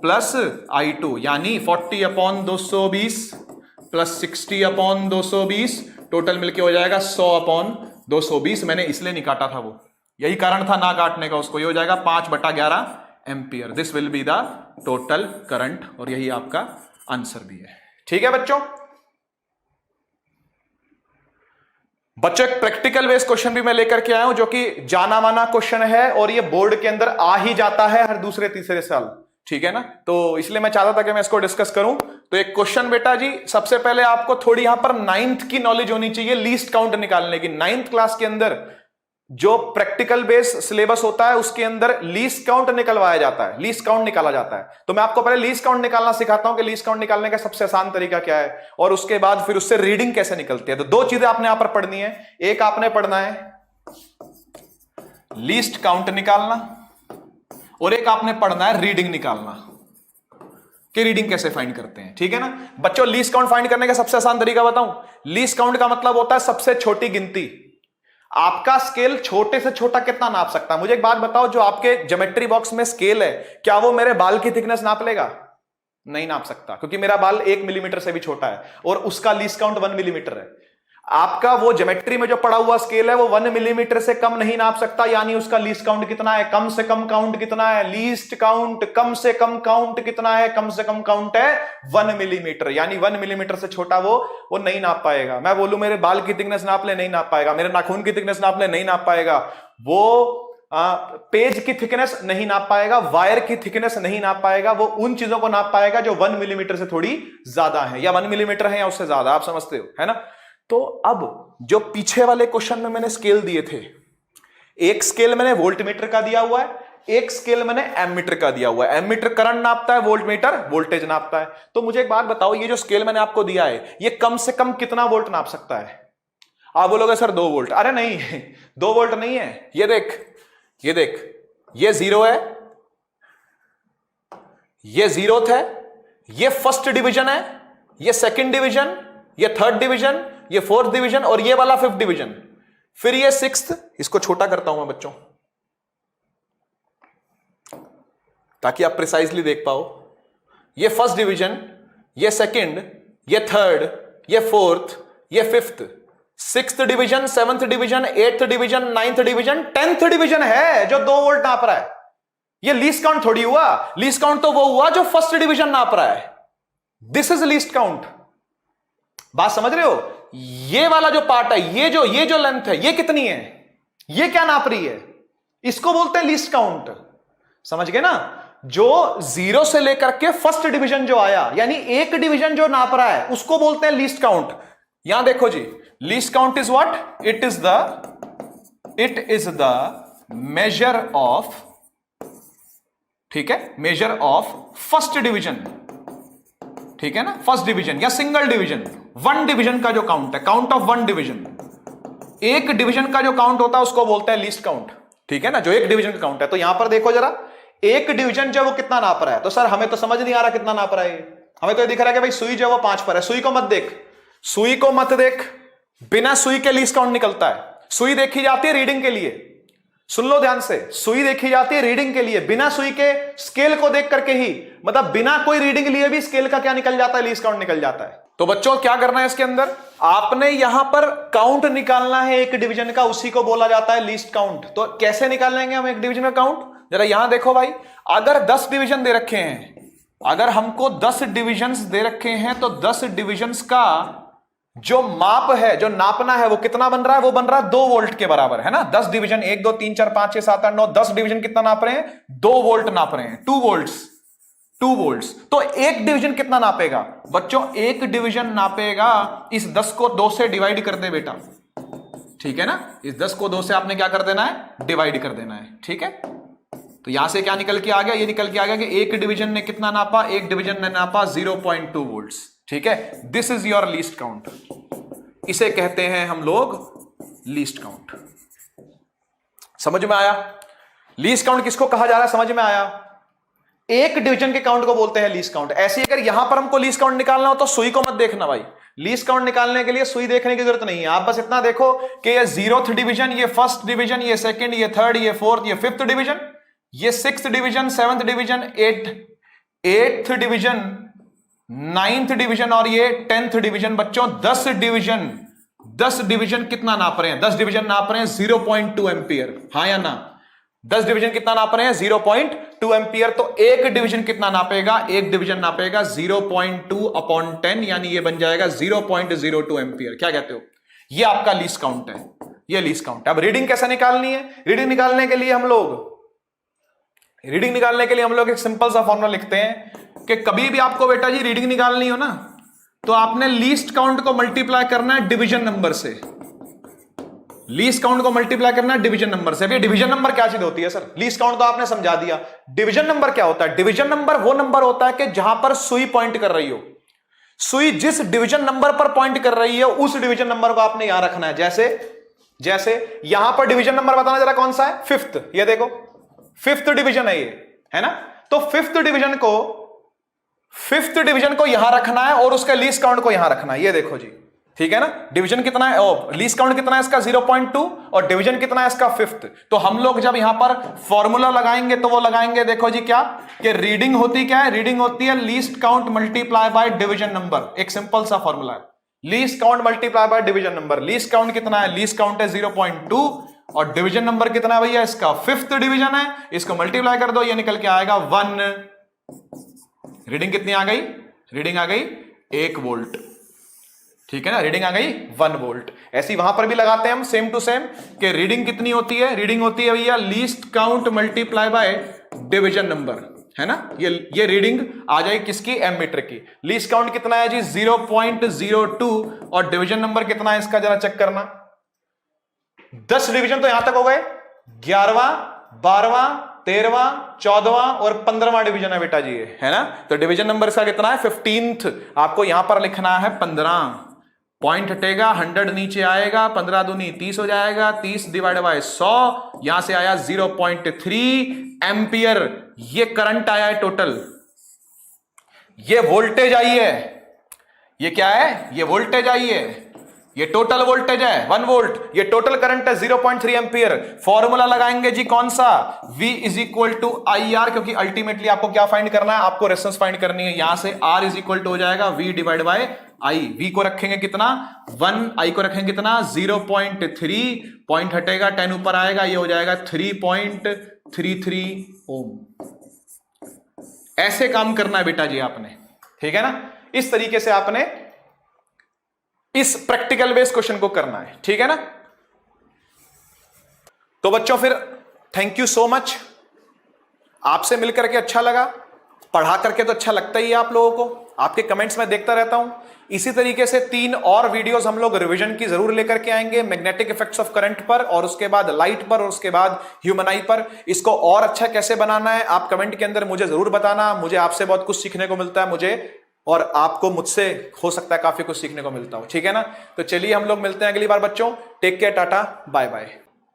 Speaker 2: plus I2, यानी 40/220 प्लस 60/220, टोटल मिलके हो जाएगा 100/220। मैंने इसलिए नहीं काटा था, वो यही कारण था ना काटने का उसको, ये हो जाएगा 5/11 ampere. This will be the total current, और यही आपका आंसर भी है, ठीक है बच्चों। बच्चों एक प्रैक्टिकल बेस्ड क्वेश्चन भी मैं लेकर के आया हूं जो कि जाना माना क्वेश्चन है और ये बोर्ड के अंदर आ ही जाता है हर दूसरे तीसरे साल, ठीक है ना। तो इसलिए मैं चाहता था कि मैं इसको डिस्कस करूं। तो एक क्वेश्चन बेटा जी, सबसे पहले आपको थोड़ी यहां पर 9th की नॉलेज होनी चाहिए लीस्ट काउंट निकालने की। 9th क्लास के अंदर जो प्रैक्टिकल बेस सिलेबस होता है उसके अंदर लीस्ट काउंट निकलवाया जाता है, लीस्ट काउंट निकाला जाता है। तो मैं आपको पहले लीस्ट काउंट निकालना सिखाता हूं कि लीस्ट काउंट निकालने का सबसे आसान तरीका क्या है और उसके बाद फिर उससे रीडिंग कैसे निकलती है। तो दो चीजें आपने यहां पर पढ़नी है, एक आपने पढ़ना है लीस्ट काउंट निकालना और एक आपने पढ़ना है रीडिंग निकालना कि रीडिंग कैसे फाइंड करते हैं, ठीक है ना बच्चों। लीस्ट काउंट फाइंड करने का सबसे आसान तरीका बताऊं, लीस्ट काउंट का मतलब होता है सबसे छोटी गिनती। आपका स्केल छोटे से छोटा कितना नाप सकता है। मुझे एक बात बताओ, जो आपके ज्योमेट्री बॉक्स में स्केल है, क्या वो मेरे बाल की थिकनेस नाप लेगा? नहीं नाप सकता, क्योंकि मेरा बाल 1 मिलीमीटर से भी छोटा है और उसका लीस्ट काउंट 1 मिलीमीटर है। आपका वो ज्योमेट्री में जो पड़ा हुआ स्केल है वो 1 मिलीमीटर से कम नहीं नाप सकता, यानी उसका लीस्ट काउंट कितना है, कम से कम काउंट कितना है, लीस्ट काउंट कम से कम काउंट कितना है, कम से कम काउंट है 1 मिलीमीटर, यानी 1 मिलीमीटर से छोटा वो नहीं नाप पाएगा। मैं बोलूं मेरे बाल की थिकनेस नाप ले, नहीं नाप पाएगा। मेरे नाखून की थिकनेस नाप ले, नहीं नाप पाएगा। वो पेज की थिकनेस नहीं नाप पाएगा, वायर की थिकनेस नहीं नाप पाएगा। वो उन चीजों को नाप पाएगा जो 1 मिलीमीटर से थोड़ी ज्यादा है, या 1 मिलीमीटर है या उससे ज्यादा, आप समझते हो, है ना। तो अब जो पीछे वाले क्वेश्चन में मैंने स्केल दिए थे, एक स्केल मैंने वोल्टमीटर का दिया हुआ है, एक स्केल मैंने एमीटर का दिया हुआ है। एमीटर करंट नापता है, वोल्टमीटर वोल्टेज नापता है। तो मुझे एक बात बताओ, ये जो स्केल मैंने आपको दिया है ये कम से कम कितना वोल्ट नाप सकता है? आप बोलोगे सर 2 वोल्ट। अरे नहीं 2 वोल्ट नहीं है। ये देख ये 0 है, ये 0th है, ये फर्स्ट डिवीजन है, ये सेकंड डिवीजन, ये थर्ड डिवीजन, ये 4th डिवीजन और ये वाला 5th डिवीजन, फिर ये 6th। इसको छोटा करता हूं मैं बच्चों ताकि आप प्रिसाइजली देख पाओ। ये फर्स्ट डिवीजन, ये सेकंड, ये थर्ड, ये 4th, ये 5th, 6th division, 7th division, 8th division, 9th division, 10th division है जो 2 वोल्ट नाप रहा है। ये लीस्ट काउंट थोड़ी हुआ, लीस्ट काउंट तो वो हुआ जो फर्स्ट डिवीजन नाप रहा है। This is least count. बात समझ रहे हो? ये वाला जो पार्ट है, ये जो लेंथ है, ये कितनी है, ये क्या नाप रही है, इसको बोलते हैं लीस्ट काउंट। समझ गए ना? जो 0 से लेकर के फर्स्ट डिवीजन जो आया, यानी एक डिवीजन जो नाप रहा है, उसको बोलते हैं लीस्ट काउंट। यहां देखो जी, least count is what? It is the measure of, ठीक है, मेजर ऑफ फर्स्ट डिवीजन, ठीक है ना, फर्स्ट डिवीजन या सिंगल डिवीजन। 1 डिवीजन का जो काउंट है, काउंट ऑफ 1 डिवीजन, एक डिवीजन का जो काउंट होता है उसको बोलते हैं लीस्ट काउंट, ठीक है ना, जो एक डिवीजन का काउंट है। तो यहां पर देखो जरा, एक डिवीजन जो वो कितना नाप रहा है। तो सर हमें तो समझ नहीं आ रहा कितना नाप रहा है, हमें तो ये दिख रहा है कि भाई सुई जो वो 5 पर है। सुई को मत देख, सुई को मत देख, बिना सुई के लीस्ट काउंट निकलता है। सुई देखी जाती है रीडिंग के लिए, सुन लो ध्यान से, सुई देखी जाती है रीडिंग के लिए, बिना सुई के स्केल को देख करके ही, मतलब बिना कोई रीडिंग लिए भी स्केल का क्या निकल जाता है, लीस्ट काउंट निकल जाता है। तो बच्चों क्या करना है इसके अंदर, आपने यहां पर काउंट निकालना है एक डिवीजन का, उसी को बोला जाता है लीस्ट काउंट। तो कैसे निकालेंगे हम एक डिवीजन का काउंट? जरा यहां देखो भाई, अगर 10 डिवीजन दे रखे हैं, अगर हमको 10 डिविजन्स दे रखे हैं, तो 10 डिविजन्स का जो माप है, जो नापना है, वो कितना बन रहा है? वो बन रहा है 2 वोल्ट के बराबर, है ना। 10 डिवीजन, 1 2 3 4 5 6 7 8 9, 10 डिवीजन कितना नाप रहे हैं? 2 वोल्ट नाप रहे हैं, 2 वोल्ट्स। तो एक डिवीजन कितना नापेगा बच्चों? एक डिवीजन नापेगा, इस 10 को 2 से डिवाइड कर दे बेटा, ठीक है ना। इस 10 को 2 से आपने क्या कर देना है? डिवाइड कर देना है, ठीक है। तो यहां से क्या निकल के आ गया? ये निकल के आ गया कि एक डिवीजन ने कितना नापा? एक डिवीजन ने नापा 0.2 वोल्ट्स, ठीक है। This is your least count, इसे कहते हैं हम लोग लीस्ट काउंट। समझ में आया? लीस्ट काउंट किसको कहा जा रहा है, समझ में आया? एक डिवीजन के काउंट को बोलते हैं लीस्ट काउंट। ऐसे अगर यहां पर हमको लीस्ट काउंट निकालना हो तो सुई को मत देखना भाई, लीस्ट काउंट निकालने के लिए सुई देखने की जरूरत नहीं है। आप बस इतना देखो कि ये 0th डिवीजन, ये फर्स्ट डिवीजन, ये सेकंड, ये थर्ड, ये 4th, ये 5th डिवीजन, ये 6th division, 7th division, 8th division, 9th division और ये 10th डिवीजन। बच्चों 10 डिवीजन कितना नाप रहे हैं? 10 डिवीजन नाप रहे हैं 0.2 एम्पियर, हाँ या ना? 10 डिवीजन कितना नाप रहे हैं? 0.2 एम्पियर। तो एक डिवीजन कितना नापेगा? एक डिवीजन नापेगा 0.2/10, यानी ये बन जाएगा 0.02 एम्पियर। क्या कहते हो? ये आपका लीस्ट काउंट है, ये लीस्ट काउंट है। अब रीडिंग कैसे निकालनी है? रीडिंग निकालने के लिए हम लोग एक सिंपल सा फॉर्मूला लिखते हैं कि कभी भी आपको बेटा जी रीडिंग निकालनी हो ना, तो आपने लीस्ट काउंट को मल्टीप्लाई करना है डिवीजन नंबर से। लीस्ट काउंट को मल्टीप्लाई करना है डिवीजन नंबर से। अभी डिवीजन नंबर क्या चीज होती है सर? लीस्ट काउंट तो आपने समझा दिया। डिवीजन नंबर क्या होता है? डिवीजन नंबर वो नंबर होता है कि जहां पर सुई पॉइंट कर रही हो। सुई जिस डिवीजन नंबर पर पॉइंट कर रही है उस डिवीजन नंबर को आपने यहां रखना है। जैसे यहां पर डिवीजन नंबर बताना जरा कौन सा है? 5th। ये देखो 5th डिवीजन है, ये है ना। तो 5th डिवीजन को यहां रखना है और उसका लीस्ट काउंट को यहां रखना है। ये देखो जी, ठीक है ना। डिवीजन कितना है, लीस्ट काउंट कितना है इसका? 0.2 और डिवीजन कितना है इसका? 5th। तो हम लोग जब यहां पर फॉर्मूला लगाएंगे तो वो लगाएंगे, देखो जी क्या, कि रीडिंग होती क्या है? रीडिंग होती है least count multiply by division number. एक सिंपल सा फॉर्मूला है, least count multiply by division number. Least count कितना है? लीस्ट काउंट है 0.2 और डिवीजन नंबर कितना है भैया? इसका 5th डिवीजन है। इसको मल्टीप्लाई कर दो, ये निकल के आएगा 1। रीडिंग कितनी आ गई? रीडिंग आ गई 1 वोल्ट, ठीक है ना। रीडिंग आ गई 1 वोल्ट। ऐसी वहां पर भी लगाते हैं हम सेम टू सेम कि रीडिंग कितनी होती है? रीडिंग होती है भैया least count multiply by division number, है ना। ये रीडिंग आ जाएगी किसकी? एमीटर की। लीस्ट काउंट कितना है जी? 0.02 और डिवीजन नंबर कितना है इसका? जरा चेक करना। 10 डिवीजन तो यहां तक हो गए। 11वां, 12वां, 13वां, 14वां और 15वां डिवीजन है बेटा जी, है ना। तो डिवीजन नंबर इसका कितना है? 15th। आपको यहां पर लिखना है 15। पॉइंट हटेगा, 100 नीचे आएगा, 15 दूनी 30 हो जाएगा। 30 डिवाइड बाय 100, यहां से आया 0.3 एम्पियर। ये करंट आया है टोटल। ये वोल्टेज आई है। ये क्या है? ये वोल्टेज आई है। ये टोटल वोल्टेज है 1 वोल्ट। ये टोटल करंट है 0.3 एम्पियर। फॉर्मूला लगाएंगे जी कौन सा? V is equal to IR, क्योंकि अल्टीमेटली आपको क्या फाइंड करना है? आपको रेजिस्टेंस फाइंड करनी है। यहां से R इज इक्वल टू हो जाएगा V divide by I। V को रखेंगे कितना? 1, I को रखेंगे कितना? 0.3। पॉइंट हटेगा, 10 ऊपर आएगा, ये हो जाएगा 3.33 ओम। ऐसे काम करना है बेटा जी आपने, ठीक है ना। इस तरीके से आपने इस प्रैक्टिकल बेस्ड क्वेश्चन को करना है, ठीक है ना। तो बच्चों फिर थैंक यू सो मच। आपसे मिलकर के अच्छा लगा, पढ़ा करके तो अच्छा लगता ही है आप लोगों को। आपके कमेंट्स में देखता रहता हूं। इसी तरीके से 3 और वीडियोस हम लोग रिवीजन की जरूर लेकर के आएंगे, मैग्नेटिक इफेक्ट्स ऑफ करंट पर, और उसके बाद लाइट पर, और उसके बाद ह्यूमन आई पर। इसको और अच्छा कैसे बनाना है आप कमेंट के अंदर मुझे जरूर बताना। मुझे आपसे बहुत कुछ सीखने को मिलता है, मुझे और आपको मुझसे हो सकता है काफी कुछ सीखने को मिलता हो, ठीक है ना। तो चलिए हम लोग मिलते हैं अगली बार बच्चों। Take care, tata, bye bye.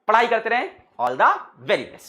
Speaker 1: पढ़ाई करते रहें। All the very best.